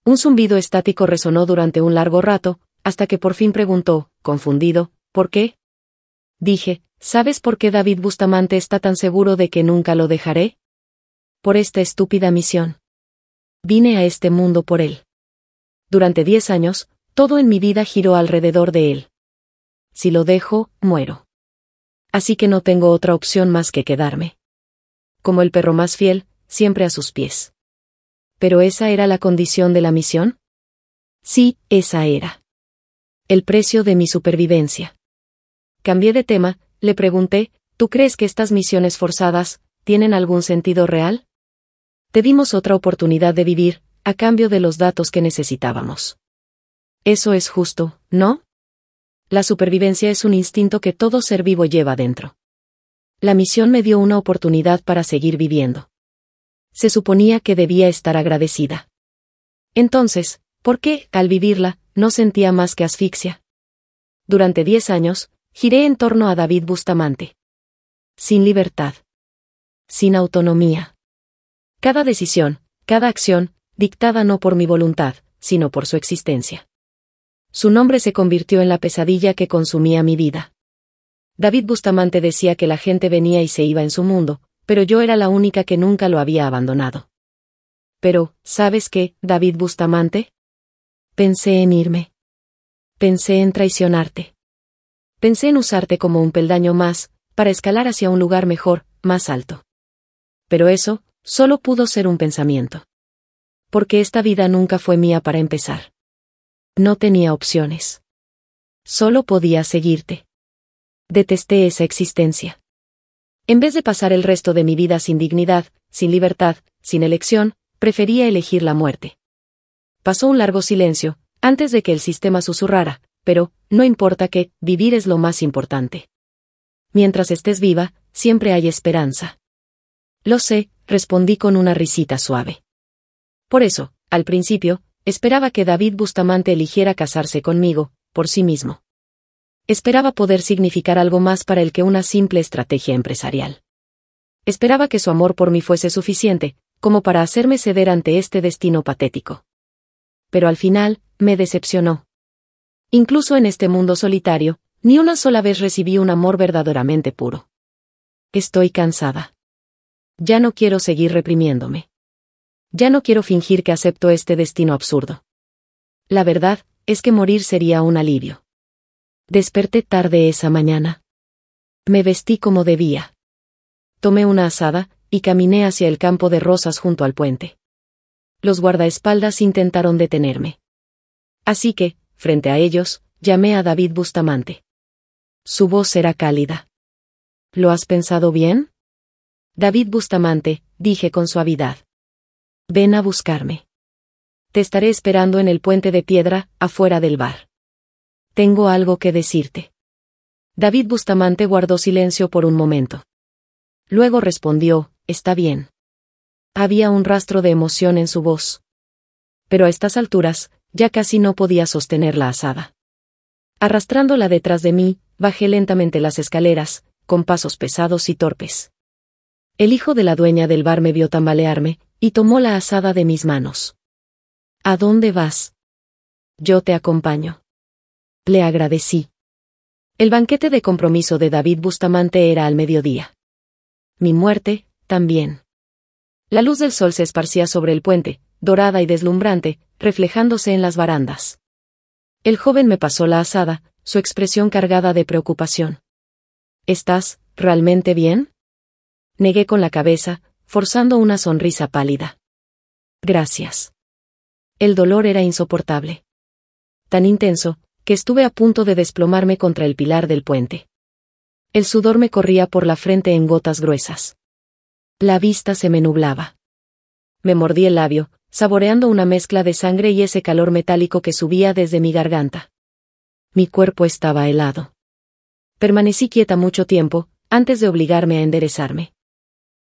Un zumbido estático resonó durante un largo rato, hasta que por fin preguntó, confundido, ¿por qué? Dije, ¿sabes por qué David Bustamante está tan seguro de que nunca lo dejaré? Por esta estúpida misión. Vine a este mundo por él. Durante 10 años, todo en mi vida giró alrededor de él. Si lo dejo, muero. Así que no tengo otra opción más que quedarme. Como el perro más fiel, siempre a sus pies. ¿Pero esa era la condición de la misión? Sí, esa era. El precio de mi supervivencia. Cambié de tema, le pregunté, ¿tú crees que estas misiones forzadas tienen algún sentido real? Te dimos otra oportunidad de vivir, a cambio de los datos que necesitábamos. Eso es justo, ¿no? La supervivencia es un instinto que todo ser vivo lleva dentro. La misión me dio una oportunidad para seguir viviendo. Se suponía que debía estar agradecida. Entonces, ¿por qué, al vivirla, no sentía más que asfixia? Durante 10 años, giré en torno a David Bustamante. Sin libertad. Sin autonomía. Cada decisión, cada acción, dictada no por mi voluntad, sino por su existencia. Su nombre se convirtió en la pesadilla que consumía mi vida. David Bustamante decía que la gente venía y se iba en su mundo, pero yo era la única que nunca lo había abandonado. Pero, ¿sabes qué, David Bustamante? Pensé en irme. Pensé en traicionarte. Pensé en usarte como un peldaño más, para escalar hacia un lugar mejor, más alto. Pero eso, solo pudo ser un pensamiento. Porque esta vida nunca fue mía para empezar. No tenía opciones. Solo podía seguirte. Detesté esa existencia. En vez de pasar el resto de mi vida sin dignidad, sin libertad, sin elección, prefería elegir la muerte. Pasó un largo silencio, antes de que el sistema susurrara, pero, no importa que, vivir es lo más importante. Mientras estés viva, siempre hay esperanza. Lo sé, respondí con una risita suave. Por eso, al principio, esperaba que David Bustamante eligiera casarse conmigo, por sí mismo. Esperaba poder significar algo más para él que una simple estrategia empresarial. Esperaba que su amor por mí fuese suficiente, como para hacerme ceder ante este destino patético. Pero al final, me decepcionó. Incluso en este mundo solitario, ni una sola vez recibí un amor verdaderamente puro. Estoy cansada. Ya no quiero seguir reprimiéndome. Ya no quiero fingir que acepto este destino absurdo. La verdad, es que morir sería un alivio. Desperté tarde esa mañana. Me vestí como debía. Tomé una azada, y caminé hacia el campo de rosas junto al puente. Los guardaespaldas intentaron detenerme. Así que, frente a ellos, llamé a David Bustamante. Su voz era cálida. ¿Lo has pensado bien? David Bustamante, dije con suavidad. Ven a buscarme. Te estaré esperando en el puente de piedra, afuera del bar. Tengo algo que decirte. David Bustamante guardó silencio por un momento. Luego respondió, está bien. Había un rastro de emoción en su voz. Pero a estas alturas, ya casi no podía sostener la azada. Arrastrándola detrás de mí, bajé lentamente las escaleras, con pasos pesados y torpes. El hijo de la dueña del bar me vio tambalearme, y tomó la azada de mis manos. ¿A dónde vas? Yo te acompaño. Le agradecí. El banquete de compromiso de David Bustamante era al mediodía. Mi muerte, también. La luz del sol se esparcía sobre el puente, dorada y deslumbrante, reflejándose en las barandas. El joven me pasó la azada, su expresión cargada de preocupación. ¿Estás realmente bien? Negué con la cabeza, forzando una sonrisa pálida. Gracias. El dolor era insoportable. Tan intenso, que estuve a punto de desplomarme contra el pilar del puente. El sudor me corría por la frente en gotas gruesas. La vista se me nublaba. Me mordí el labio, saboreando una mezcla de sangre y ese calor metálico que subía desde mi garganta. Mi cuerpo estaba helado. Permanecí quieta mucho tiempo, antes de obligarme a enderezarme.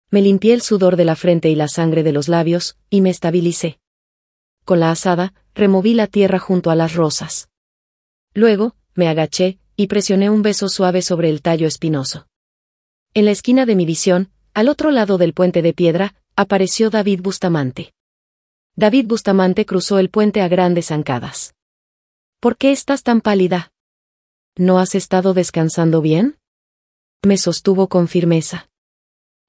Me limpié el sudor de la frente y la sangre de los labios, y me estabilicé. Con la azada, removí la tierra junto a las rosas. Luego, me agaché, y presioné un beso suave sobre el tallo espinoso. En la esquina de mi visión, al otro lado del puente de piedra, apareció David Bustamante. David Bustamante cruzó el puente a grandes zancadas. ¿Por qué estás tan pálida? ¿No has estado descansando bien? Me sostuvo con firmeza.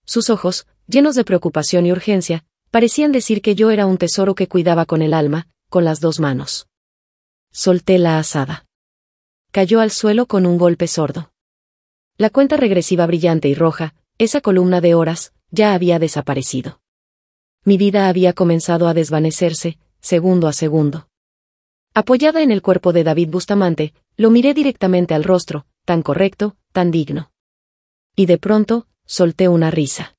Sus ojos, llenos de preocupación y urgencia, parecían decir que yo era un tesoro que cuidaba con el alma, con las dos manos. Solté la azada. Cayó al suelo con un golpe sordo. La cuenta regresiva brillante y roja, esa columna de horas, ya había desaparecido. Mi vida había comenzado a desvanecerse, segundo a segundo. Apoyada en el cuerpo de David Bustamante, lo miré directamente al rostro, tan correcto, tan digno. Y de pronto, solté una risa.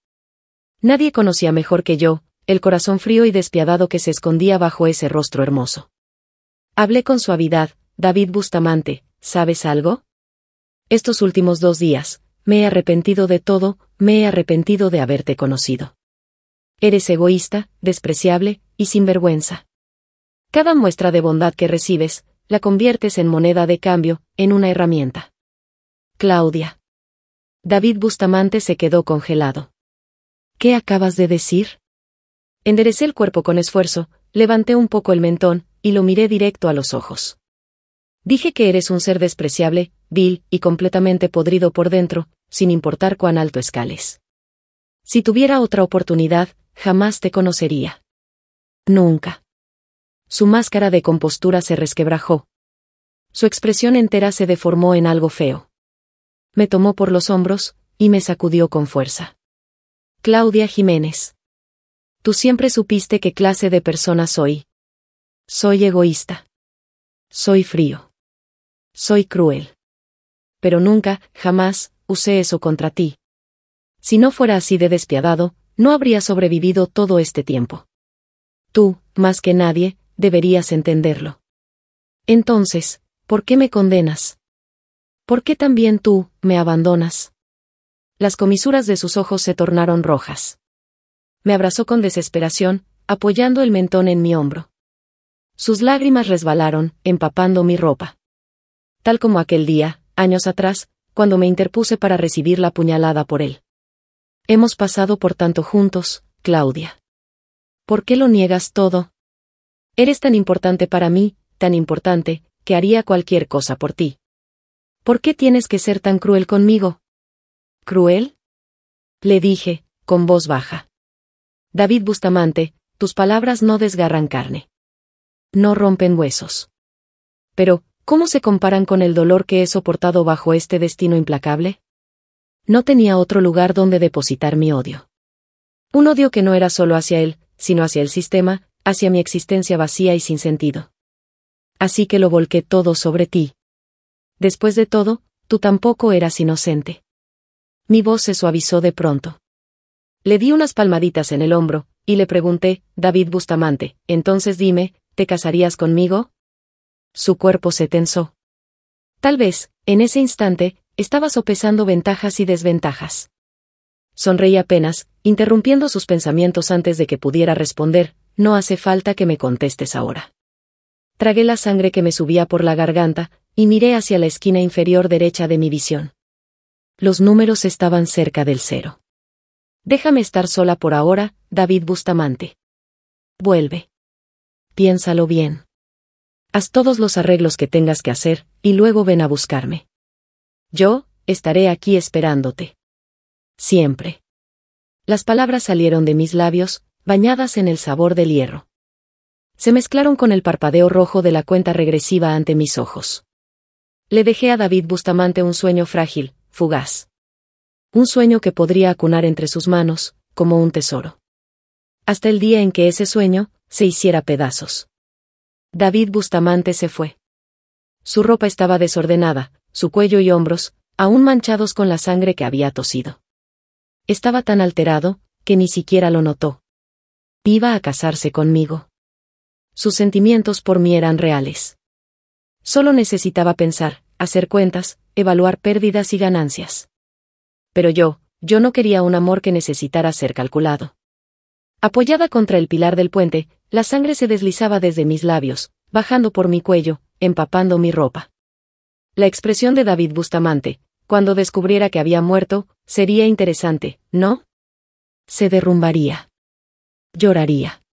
Nadie conocía mejor que yo, el corazón frío y despiadado que se escondía bajo ese rostro hermoso. Hablé con suavidad: David Bustamante, ¿sabes algo? Estos últimos 2 días, me he arrepentido de todo, me he arrepentido de haberte conocido. Eres egoísta, despreciable, y sinvergüenza. Cada muestra de bondad que recibes, la conviertes en moneda de cambio, en una herramienta. Claudia. David Bustamante se quedó congelado. ¿Qué acabas de decir? Enderecé el cuerpo con esfuerzo, levanté un poco el mentón, y lo miré directo a los ojos. Dije que eres un ser despreciable, vil, y completamente podrido por dentro, sin importar cuán alto escales. Si tuviera otra oportunidad, jamás te conocería. Nunca. Su máscara de compostura se resquebrajó. Su expresión entera se deformó en algo feo. Me tomó por los hombros, y me sacudió con fuerza. Claudia Jiménez. Tú siempre supiste qué clase de persona soy. Soy egoísta. Soy frío. Soy cruel. Pero nunca, jamás, usé eso contra ti. Si no fuera así de despiadado, no habría sobrevivido todo este tiempo. Tú, más que nadie, deberías entenderlo. Entonces, ¿por qué me condenas? ¿Por qué también tú, me abandonas? Las comisuras de sus ojos se tornaron rojas. Me abrazó con desesperación, apoyando el mentón en mi hombro. Sus lágrimas resbalaron, empapando mi ropa. Tal como aquel día, años atrás, cuando me interpuse para recibir la puñalada por él. Hemos pasado por tanto juntos, Claudia. ¿Por qué lo niegas todo? Eres tan importante para mí, tan importante, que haría cualquier cosa por ti. ¿Por qué tienes que ser tan cruel conmigo? ¿Cruel? Le dije, con voz baja. David Bustamante, tus palabras no desgarran carne. No rompen huesos. Pero, ¿cómo se comparan con el dolor que he soportado bajo este destino implacable? No tenía otro lugar donde depositar mi odio. Un odio que no era solo hacia él, sino hacia el sistema, hacia mi existencia vacía y sin sentido. Así que lo volqué todo sobre ti. Después de todo, tú tampoco eras inocente. Mi voz se suavizó de pronto. Le di unas palmaditas en el hombro, y le pregunté: David Bustamante, entonces dime, ¿te casarías conmigo? Su cuerpo se tensó. Tal vez, en ese instante, estaba sopesando ventajas y desventajas. Sonreí apenas, interrumpiendo sus pensamientos antes de que pudiera responder: no hace falta que me contestes ahora. Tragué la sangre que me subía por la garganta, y miré hacia la esquina inferior derecha de mi visión. Los números estaban cerca del 0. Déjame estar sola por ahora, David Bustamante. Vuelve. Piénsalo bien. Haz todos los arreglos que tengas que hacer, y luego ven a buscarme. Yo, estaré aquí esperándote. Siempre. Las palabras salieron de mis labios, bañadas en el sabor del hierro. Se mezclaron con el parpadeo rojo de la cuenta regresiva ante mis ojos. Le dejé a David Bustamante un sueño frágil, fugaz. Un sueño que podría acunar entre sus manos, como un tesoro. Hasta el día en que ese sueño se hiciera pedazos. David Bustamante se fue. Su ropa estaba desordenada, su cuello y hombros, aún manchados con la sangre que había tosido. Estaba tan alterado, que ni siquiera lo notó. Iba a casarse conmigo. Sus sentimientos por mí eran reales. Solo necesitaba pensar, hacer cuentas, evaluar pérdidas y ganancias. Pero yo no quería un amor que necesitara ser calculado. Apoyada contra el pilar del puente, la sangre se deslizaba desde mis labios, bajando por mi cuello, empapando mi ropa. La expresión de David Bustamante, cuando descubriera que había muerto, sería interesante, ¿no? Se derrumbaría. Lloraría.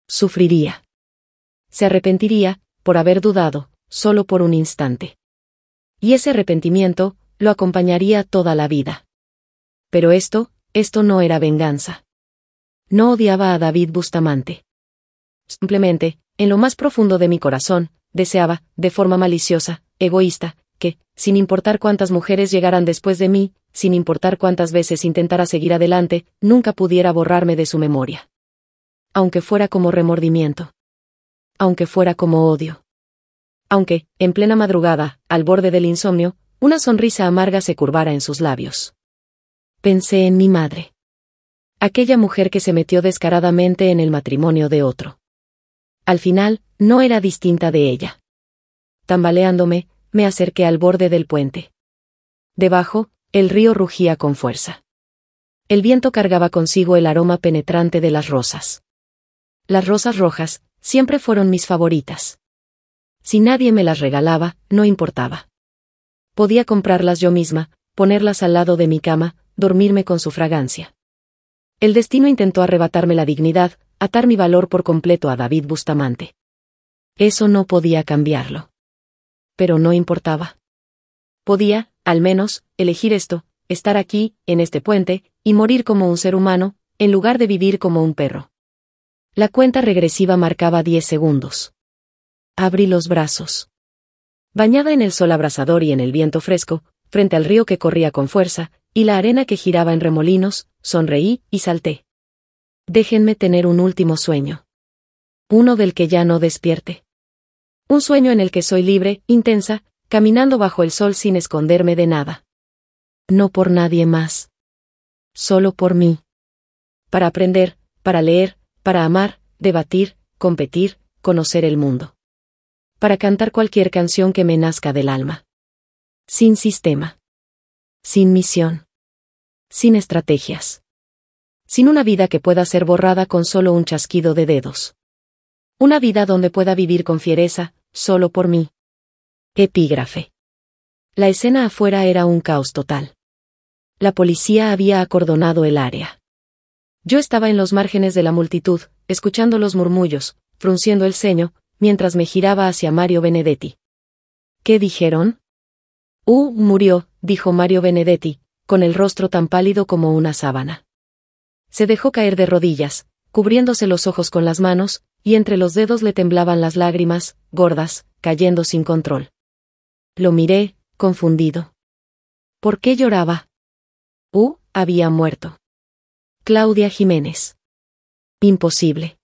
Sufriría. Se arrepentiría, por haber dudado, solo por un instante. Y ese arrepentimiento, lo acompañaría toda la vida. Pero esto no era venganza. No odiaba a David Bustamante. Simplemente, en lo más profundo de mi corazón, deseaba, de forma maliciosa, egoísta, que, sin importar cuántas mujeres llegaran después de mí, sin importar cuántas veces intentara seguir adelante, nunca pudiera borrarme de su memoria. Aunque fuera como remordimiento. Aunque fuera como odio. Aunque, en plena madrugada, al borde del insomnio, una sonrisa amarga se curvara en sus labios. Pensé en mi madre. Aquella mujer que se metió descaradamente en el matrimonio de otro. Al final, no era distinta de ella. Tambaleándome, me acerqué al borde del puente. Debajo, el río rugía con fuerza. El viento cargaba consigo el aroma penetrante de las rosas. Las rosas rojas, siempre fueron mis favoritas. Si nadie me las regalaba, no importaba. Podía comprarlas yo misma, ponerlas al lado de mi cama, dormirme con su fragancia. El destino intentó arrebatarme la dignidad, atar mi valor por completo a David Bustamante. Eso no podía cambiarlo. Pero no importaba. Podía, al menos, elegir esto, estar aquí, en este puente, y morir como un ser humano, en lugar de vivir como un perro. La cuenta regresiva marcaba 10 segundos. Abrí los brazos. Bañada en el sol abrasador y en el viento fresco, frente al río que corría con fuerza, y la arena que giraba en remolinos, sonreí y salté. Déjenme tener un último sueño. Uno del que ya no despierte. Un sueño en el que soy libre, intensa, caminando bajo el sol sin esconderme de nada. No por nadie más. Solo por mí. Para aprender, para leer, para amar, debatir, competir, conocer el mundo. Para cantar cualquier canción que me nazca del alma. Sin sistema. Sin misión. Sin estrategias. Sin una vida que pueda ser borrada con solo un chasquido de dedos. Una vida donde pueda vivir con fiereza, solo por mí. Epígrafe. La escena afuera era un caos total. La policía había acordonado el área. Yo estaba en los márgenes de la multitud, escuchando los murmullos, frunciendo el ceño, mientras me giraba hacia Mario Benedetti. ¿Qué dijeron? Murió, dijo Mario Benedetti, con el rostro tan pálido como una sábana. Se dejó caer de rodillas, cubriéndose los ojos con las manos, y entre los dedos le temblaban las lágrimas, gordas, cayendo sin control. Lo miré, confundido. ¿Por qué lloraba? Había muerto. Claudia Jiménez. Imposible.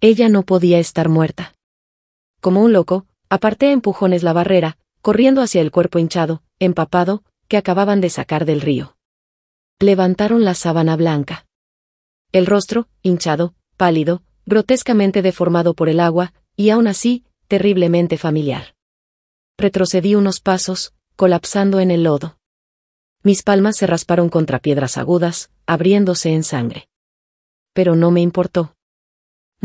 Ella no podía estar muerta. Como un loco, aparté a empujones la barrera, corriendo hacia el cuerpo hinchado, empapado, que acababan de sacar del río. Levantaron la sábana blanca. El rostro, hinchado, pálido, grotescamente deformado por el agua, y aún así, terriblemente familiar. Retrocedí unos pasos, colapsando en el lodo. Mis palmas se rasparon contra piedras agudas, abriéndose en sangre. Pero no me importó.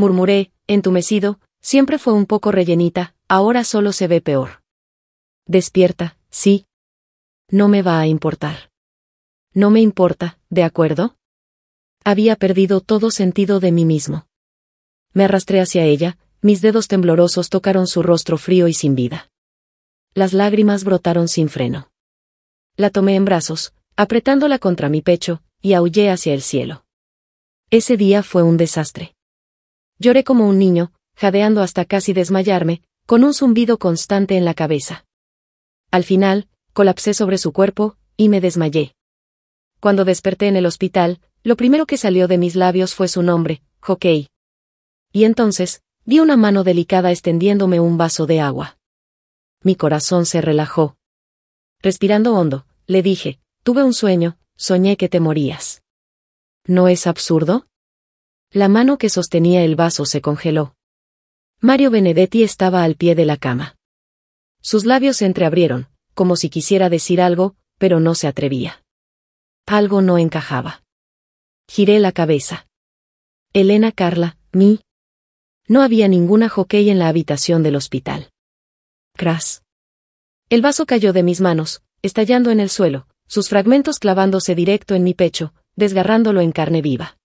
murmuré, entumecido, siempre fue un poco rellenita, ahora solo se ve peor. Despierta, sí. No me va a importar. No me importa, ¿de acuerdo? Había perdido todo sentido de mí mismo. Me arrastré hacia ella, mis dedos temblorosos tocaron su rostro frío y sin vida. Las lágrimas brotaron sin freno. La tomé en brazos, apretándola contra mi pecho, y aullé hacia el cielo. Ese día fue un desastre. Lloré como un niño, jadeando hasta casi desmayarme, con un zumbido constante en la cabeza. Al final, colapsé sobre su cuerpo, y me desmayé. Cuando desperté en el hospital, lo primero que salió de mis labios fue su nombre, Hokey. Y entonces, vi una mano delicada extendiéndome un vaso de agua. Mi corazón se relajó. Respirando hondo, le dije, tuve un sueño, soñé que te morías. ¿No es absurdo? La mano que sostenía el vaso se congeló. Mario Benedetti estaba al pie de la cama. Sus labios se entreabrieron, como si quisiera decir algo, pero no se atrevía. Algo no encajaba. Giré la cabeza. Elena Carla, ¿mí? No había ninguna jockey en la habitación del hospital. Cras. El vaso cayó de mis manos, estallando en el suelo, sus fragmentos clavándose directo en mi pecho, desgarrándolo en carne viva.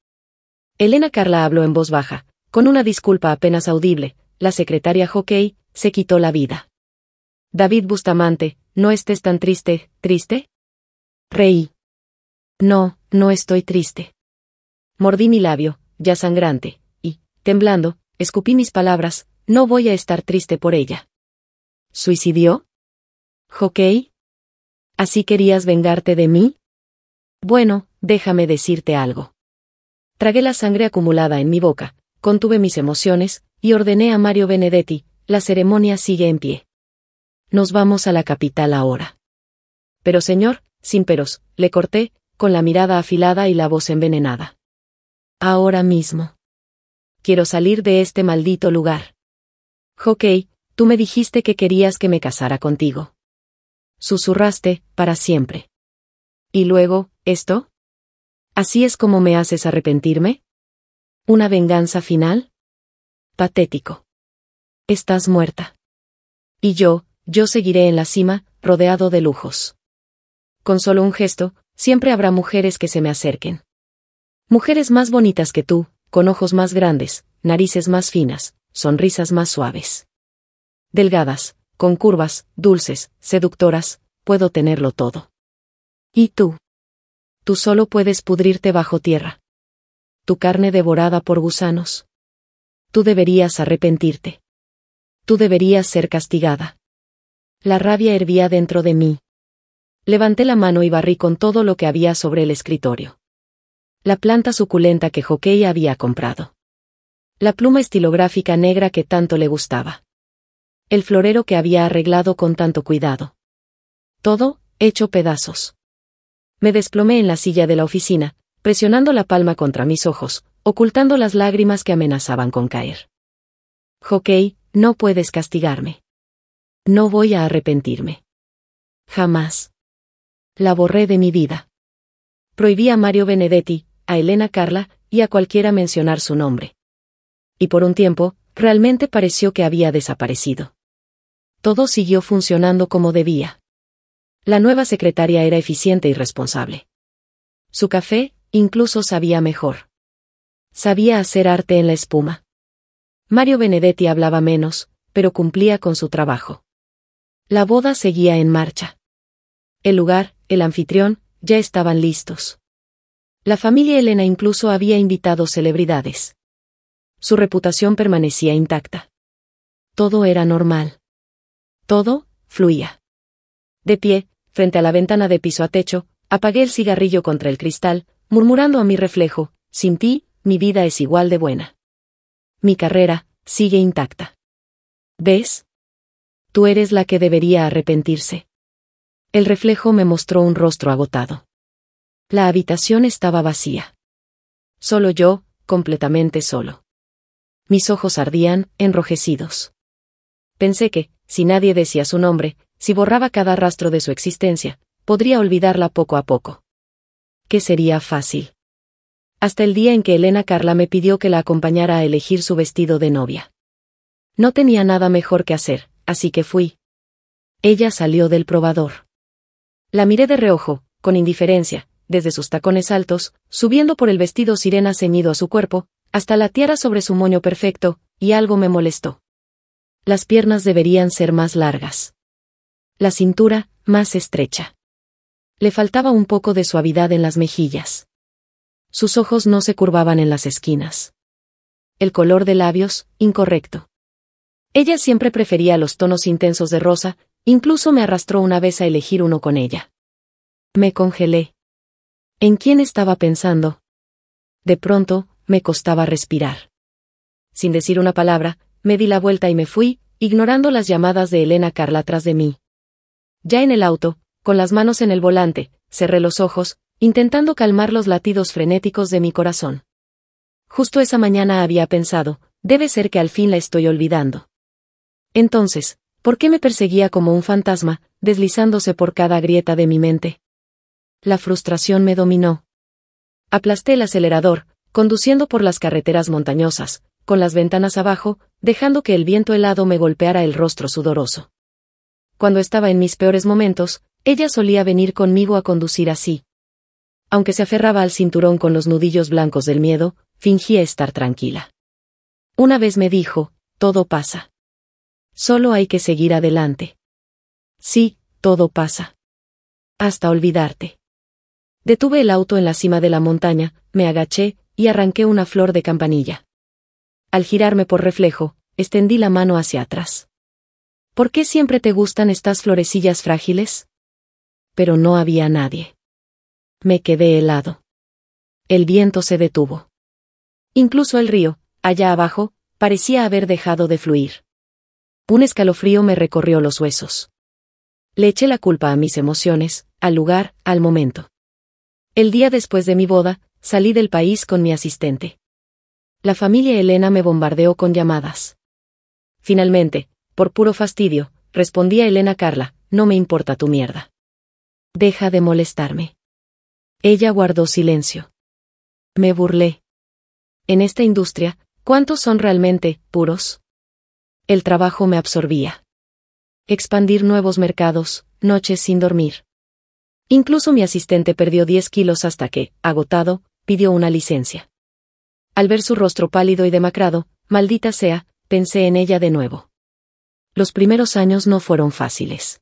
Elena Carla habló en voz baja, con una disculpa apenas audible, la secretaria jockey se quitó la vida. David Bustamante, ¿no estés tan triste, triste? Reí. No, no estoy triste. Mordí mi labio, ya sangrante, y, temblando, escupí mis palabras, no voy a estar triste por ella. ¿Suicidió? ¿Jockey? ¿Así querías vengarte de mí? Bueno, déjame decirte algo. Tragué la sangre acumulada en mi boca, contuve mis emociones, y ordené a Mario Benedetti, la ceremonia sigue en pie. Nos vamos a la capital ahora. Pero señor, sin peros, le corté, con la mirada afilada y la voz envenenada. Ahora mismo. Quiero salir de este maldito lugar. Jockey, tú me dijiste que querías que me casara contigo. Susurraste, para siempre. ¿Y luego, esto? ¿Así es como me haces arrepentirme? ¿Una venganza final? Patético. Estás muerta. Y yo seguiré en la cima, rodeado de lujos. Con solo un gesto, siempre habrá mujeres que se me acerquen. Mujeres más bonitas que tú, con ojos más grandes, narices más finas, sonrisas más suaves. Delgadas, con curvas, dulces, seductoras, puedo tenerlo todo. ¿Y tú? Tú solo puedes pudrirte bajo tierra. Tu carne devorada por gusanos. Tú deberías arrepentirte. Tú deberías ser castigada. La rabia hervía dentro de mí. Levanté la mano y barrí con todo lo que había sobre el escritorio. La planta suculenta que Jockey había comprado. La pluma estilográfica negra que tanto le gustaba. El florero que había arreglado con tanto cuidado. Todo, hecho pedazos. Me desplomé en la silla de la oficina, presionando la palma contra mis ojos, ocultando las lágrimas que amenazaban con caer. Jockey, no puedes castigarme. No voy a arrepentirme. Jamás. La borré de mi vida. Prohibí a Mario Benedetti, a Elena Carla, y a cualquiera mencionar su nombre. Y por un tiempo, realmente pareció que había desaparecido. Todo siguió funcionando como debía. La nueva secretaria era eficiente y responsable. Su café, incluso sabía mejor. Sabía hacer arte en la espuma. Mario Benedetti hablaba menos, pero cumplía con su trabajo. La boda seguía en marcha. El lugar, el anfitrión, ya estaban listos. La familia Elena incluso había invitado celebridades. Su reputación permanecía intacta. Todo era normal. Todo, fluía. De pie, frente a la ventana de piso a techo, apagué el cigarrillo contra el cristal, murmurando a mi reflejo, sin ti, mi vida es igual de buena. Mi carrera, sigue intacta. ¿Ves? Tú eres la que debería arrepentirse. El reflejo me mostró un rostro agotado. La habitación estaba vacía. Solo yo, completamente solo. Mis ojos ardían, enrojecidos. Pensé que, si nadie decía su nombre, si borraba cada rastro de su existencia, podría olvidarla poco a poco. Que sería fácil. Hasta el día en que Elena Carla me pidió que la acompañara a elegir su vestido de novia. No tenía nada mejor que hacer, así que fui. Ella salió del probador. La miré de reojo, con indiferencia, desde sus tacones altos, subiendo por el vestido sirena ceñido a su cuerpo, hasta la tiara sobre su moño perfecto, y algo me molestó. Las piernas deberían ser más largas. La cintura, más estrecha. Le faltaba un poco de suavidad en las mejillas. Sus ojos no se curvaban en las esquinas. El color de labios, incorrecto. Ella siempre prefería los tonos intensos de rosa, incluso me arrastró una vez a elegir uno con ella. Me congelé. ¿En quién estaba pensando? De pronto, me costaba respirar. Sin decir una palabra, me di la vuelta y me fui, ignorando las llamadas de Elena Carla tras de mí. Ya en el auto, con las manos en el volante, cerré los ojos, intentando calmar los latidos frenéticos de mi corazón. Justo esa mañana había pensado, debe ser que al fin la estoy olvidando. Entonces, ¿por qué me perseguía como un fantasma, deslizándose por cada grieta de mi mente? La frustración me dominó. Aplasté el acelerador, conduciendo por las carreteras montañosas, con las ventanas abajo, dejando que el viento helado me golpeara el rostro sudoroso. Cuando estaba en mis peores momentos, ella solía venir conmigo a conducir así. Aunque se aferraba al cinturón con los nudillos blancos del miedo, fingía estar tranquila. Una vez me dijo, todo pasa. Solo hay que seguir adelante. Sí, todo pasa. Hasta olvidarte. Detuve el auto en la cima de la montaña, me agaché, y arranqué una flor de campanilla. Al girarme por reflejo, extendí la mano hacia atrás. ¿Por qué siempre te gustan estas florecillas frágiles? Pero no había nadie. Me quedé helado. El viento se detuvo. Incluso el río, allá abajo, parecía haber dejado de fluir. Un escalofrío me recorrió los huesos. Le eché la culpa a mis emociones, al lugar, al momento. El día después de mi boda, salí del país con mi asistente. La familia Elena me bombardeó con llamadas. Finalmente, por puro fastidio, respondí a Elena Carla, no me importa tu mierda. Deja de molestarme. Ella guardó silencio. Me burlé. En esta industria, ¿cuántos son realmente puros? El trabajo me absorbía. Expandir nuevos mercados, noches sin dormir. Incluso mi asistente perdió 10 kilos hasta que, agotado, pidió una licencia. Al ver su rostro pálido y demacrado, maldita sea, pensé en ella de nuevo. Los primeros años no fueron fáciles.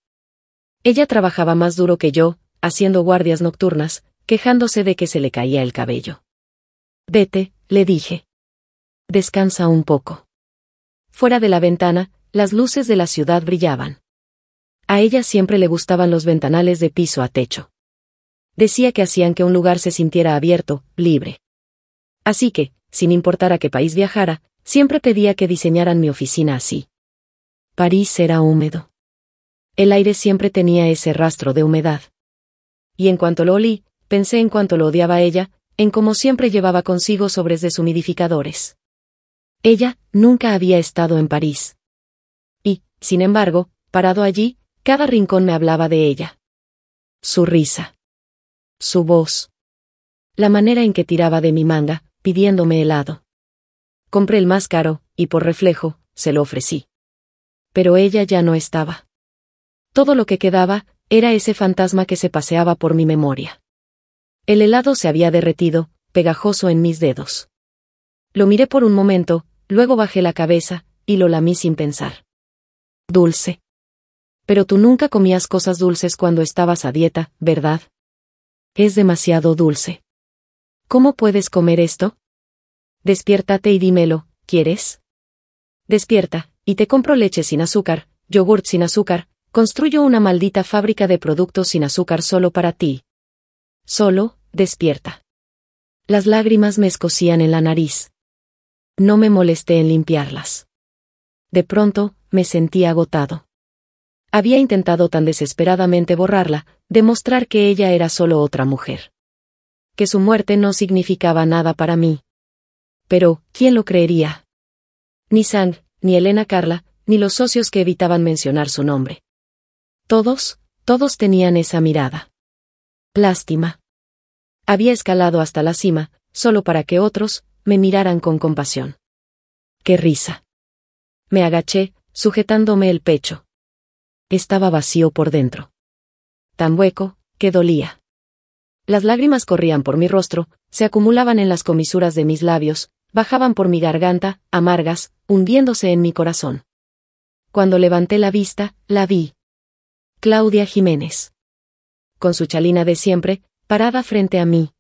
Ella trabajaba más duro que yo, haciendo guardias nocturnas, quejándose de que se le caía el cabello. Vete, le dije. Descansa un poco. Fuera de la ventana, las luces de la ciudad brillaban. A ella siempre le gustaban los ventanales de piso a techo. Decía que hacían que un lugar se sintiera abierto, libre. Así que, sin importar a qué país viajara, siempre pedía que diseñaran mi oficina así. París era húmedo. El aire siempre tenía ese rastro de humedad. Y en cuanto lo olí, pensé en cuánto lo odiaba a ella, en cómo siempre llevaba consigo sobres deshumidificadores. Ella nunca había estado en París. Y, sin embargo, parado allí, cada rincón me hablaba de ella. Su risa. Su voz. La manera en que tiraba de mi manga, pidiéndome helado. Compré el más caro, y por reflejo, se lo ofrecí. Pero ella ya no estaba. Todo lo que quedaba, era ese fantasma que se paseaba por mi memoria. El helado se había derretido, pegajoso en mis dedos. Lo miré por un momento, luego bajé la cabeza, y lo lamí sin pensar. Dulce. Pero tú nunca comías cosas dulces cuando estabas a dieta, ¿verdad? Es demasiado dulce. ¿Cómo puedes comer esto? Despiértate y dímelo, ¿quieres? Despierta, y te compro leche sin azúcar, yogurt sin azúcar, construyo una maldita fábrica de productos sin azúcar solo para ti. Solo, despierta. Las lágrimas me escocían en la nariz. No me molesté en limpiarlas. De pronto, me sentí agotado. Había intentado tan desesperadamente borrarla, demostrar que ella era solo otra mujer. Que su muerte no significaba nada para mí. Pero, ¿quién lo creería? Ni Sang, ni Elena Carla, ni los socios que evitaban mencionar su nombre. Todos tenían esa mirada. Lástima. Había escalado hasta la cima, solo para que otros me miraran con compasión. ¡Qué risa! Me agaché, sujetándome el pecho. Estaba vacío por dentro. Tan hueco, que dolía. Las lágrimas corrían por mi rostro, se acumulaban en las comisuras de mis labios, bajaban por mi garganta, amargas, hundiéndose en mi corazón. Cuando levanté la vista, la vi. Claudia Jiménez. Con su chalina de siempre, parada frente a mí.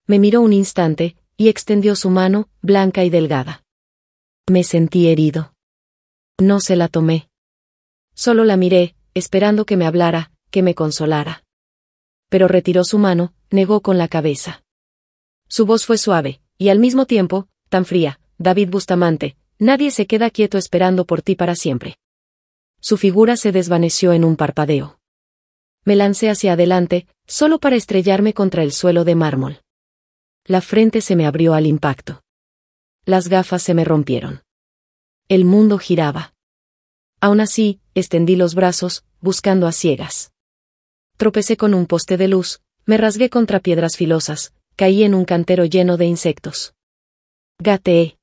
Me miró un instante, y extendió su mano, blanca y delgada. Me sentí herido. No se la tomé. Solo la miré, esperando que me hablara, que me consolara. Pero retiró su mano, negó con la cabeza. Su voz fue suave, y al mismo tiempo, tan fría. David Bustamante, nadie se queda quieto esperando por ti para siempre. Su figura se desvaneció en un parpadeo. Me lancé hacia adelante, solo para estrellarme contra el suelo de mármol. La frente se me abrió al impacto. Las gafas se me rompieron. El mundo giraba. Aún así, extendí los brazos, buscando a ciegas. Tropecé con un poste de luz, me rasgué contra piedras filosas, caí en un cantero lleno de insectos. Gateé.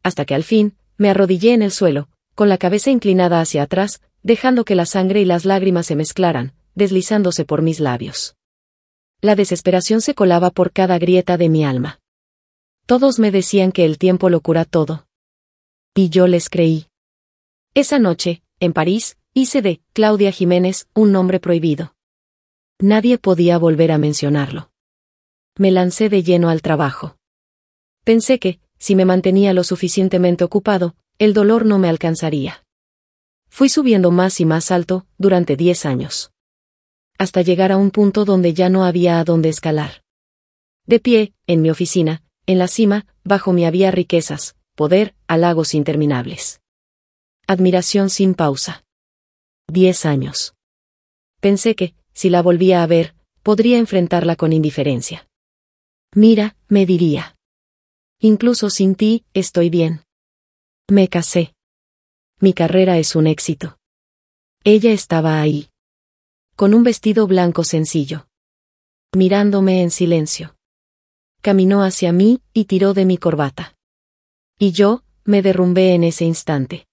Hasta que al fin, me arrodillé en el suelo, con la cabeza inclinada hacia atrás, dejando que la sangre y las lágrimas se mezclaran, deslizándose por mis labios. La desesperación se colaba por cada grieta de mi alma. Todos me decían que el tiempo lo cura todo. Y yo les creí. Esa noche, en París, hice de Claudia Jiménez un nombre prohibido. Nadie podía volver a mencionarlo. Me lancé de lleno al trabajo. Pensé que, si me mantenía lo suficientemente ocupado, el dolor no me alcanzaría. Fui subiendo más y más alto, durante 10 años. Hasta llegar a un punto donde ya no había a dónde escalar. De pie, en mi oficina, en la cima, bajo mí había riquezas, poder, halagos interminables. Admiración sin pausa. 10 años. Pensé que, si la volvía a ver, podría enfrentarla con indiferencia. Mira, me diría. Incluso sin ti, estoy bien. Me casé. Mi carrera es un éxito. Ella estaba ahí. Con un vestido blanco sencillo. Mirándome en silencio. Caminó hacia mí, y tiró de mi corbata. Y yo, me derrumbé en ese instante.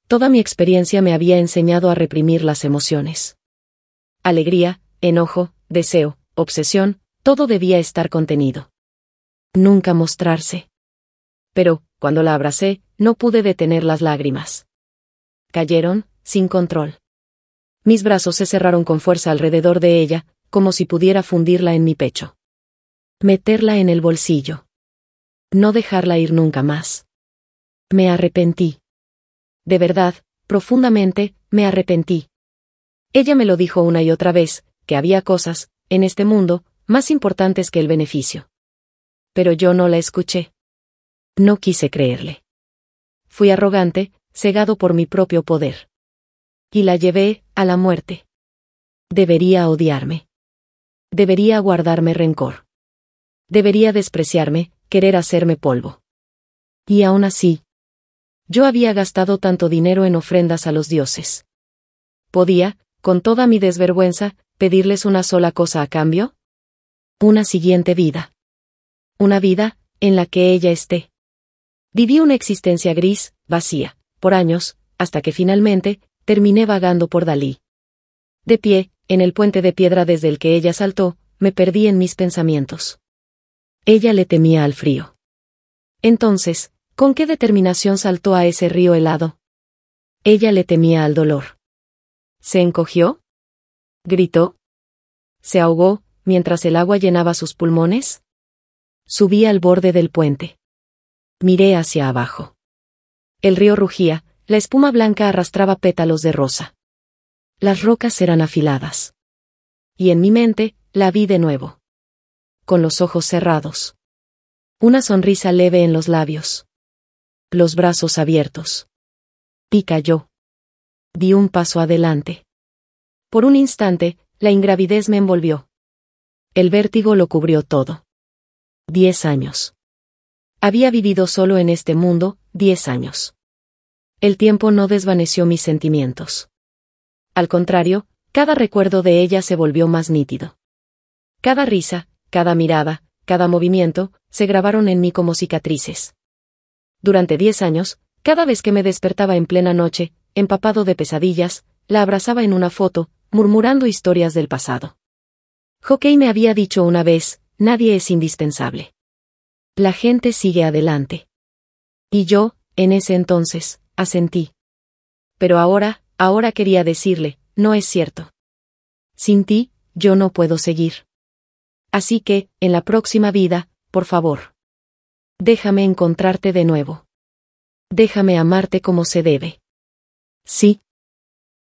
Toda mi experiencia me había enseñado a reprimir las emociones. Alegría, enojo, deseo, obsesión, todo debía estar contenido. Nunca mostrarse. Pero, cuando la abracé, no pude detener las lágrimas. Cayeron, sin control. Mis brazos se cerraron con fuerza alrededor de ella, como si pudiera fundirla en mi pecho. Meterla en el bolsillo. No dejarla ir nunca más. Me arrepentí. De verdad, profundamente, me arrepentí. Ella me lo dijo una y otra vez, que había cosas, en este mundo, más importantes que el beneficio. Pero yo no la escuché. No quise creerle. Fui arrogante, cegado por mi propio poder. Y la llevé a la muerte. Debería odiarme. Debería guardarme rencor. Debería despreciarme, querer hacerme polvo. Y aún así, yo había gastado tanto dinero en ofrendas a los dioses. ¿Podía, con toda mi desvergüenza, pedirles una sola cosa a cambio? Una siguiente vida. Una vida, en la que ella esté. Viví una existencia gris, vacía, por años, hasta que finalmente, terminé vagando por Dalí. De pie, en el puente de piedra desde el que ella saltó, me perdí en mis pensamientos. Ella le temía al frío. Entonces, ¿con qué determinación saltó a ese río helado? Ella le temía al dolor. ¿Se encogió? ¿Gritó? ¿Se ahogó, mientras el agua llenaba sus pulmones? Subí al borde del puente. Miré hacia abajo. El río rugía, la espuma blanca arrastraba pétalos de rosa. Las rocas eran afiladas. Y en mi mente, la vi de nuevo. Con los ojos cerrados. Una sonrisa leve en los labios. Los brazos abiertos. Y cayó. Di un paso adelante. Por un instante, la ingravidez me envolvió. El vértigo lo cubrió todo. 10 años. Había vivido solo en este mundo, 10 años. El tiempo no desvaneció mis sentimientos. Al contrario, cada recuerdo de ella se volvió más nítido. Cada risa, cada mirada, cada movimiento, se grabaron en mí como cicatrices. Durante 10 años, cada vez que me despertaba en plena noche, empapado de pesadillas, la abrazaba en una foto, murmurando historias del pasado. Hokey me había dicho una vez, nadie es indispensable. La gente sigue adelante. Y yo, en ese entonces, asentí. Pero ahora quería decirle, no es cierto. Sin ti, yo no puedo seguir. Así que, en la próxima vida, por favor. Déjame encontrarte de nuevo. Déjame amarte como se debe. Sí.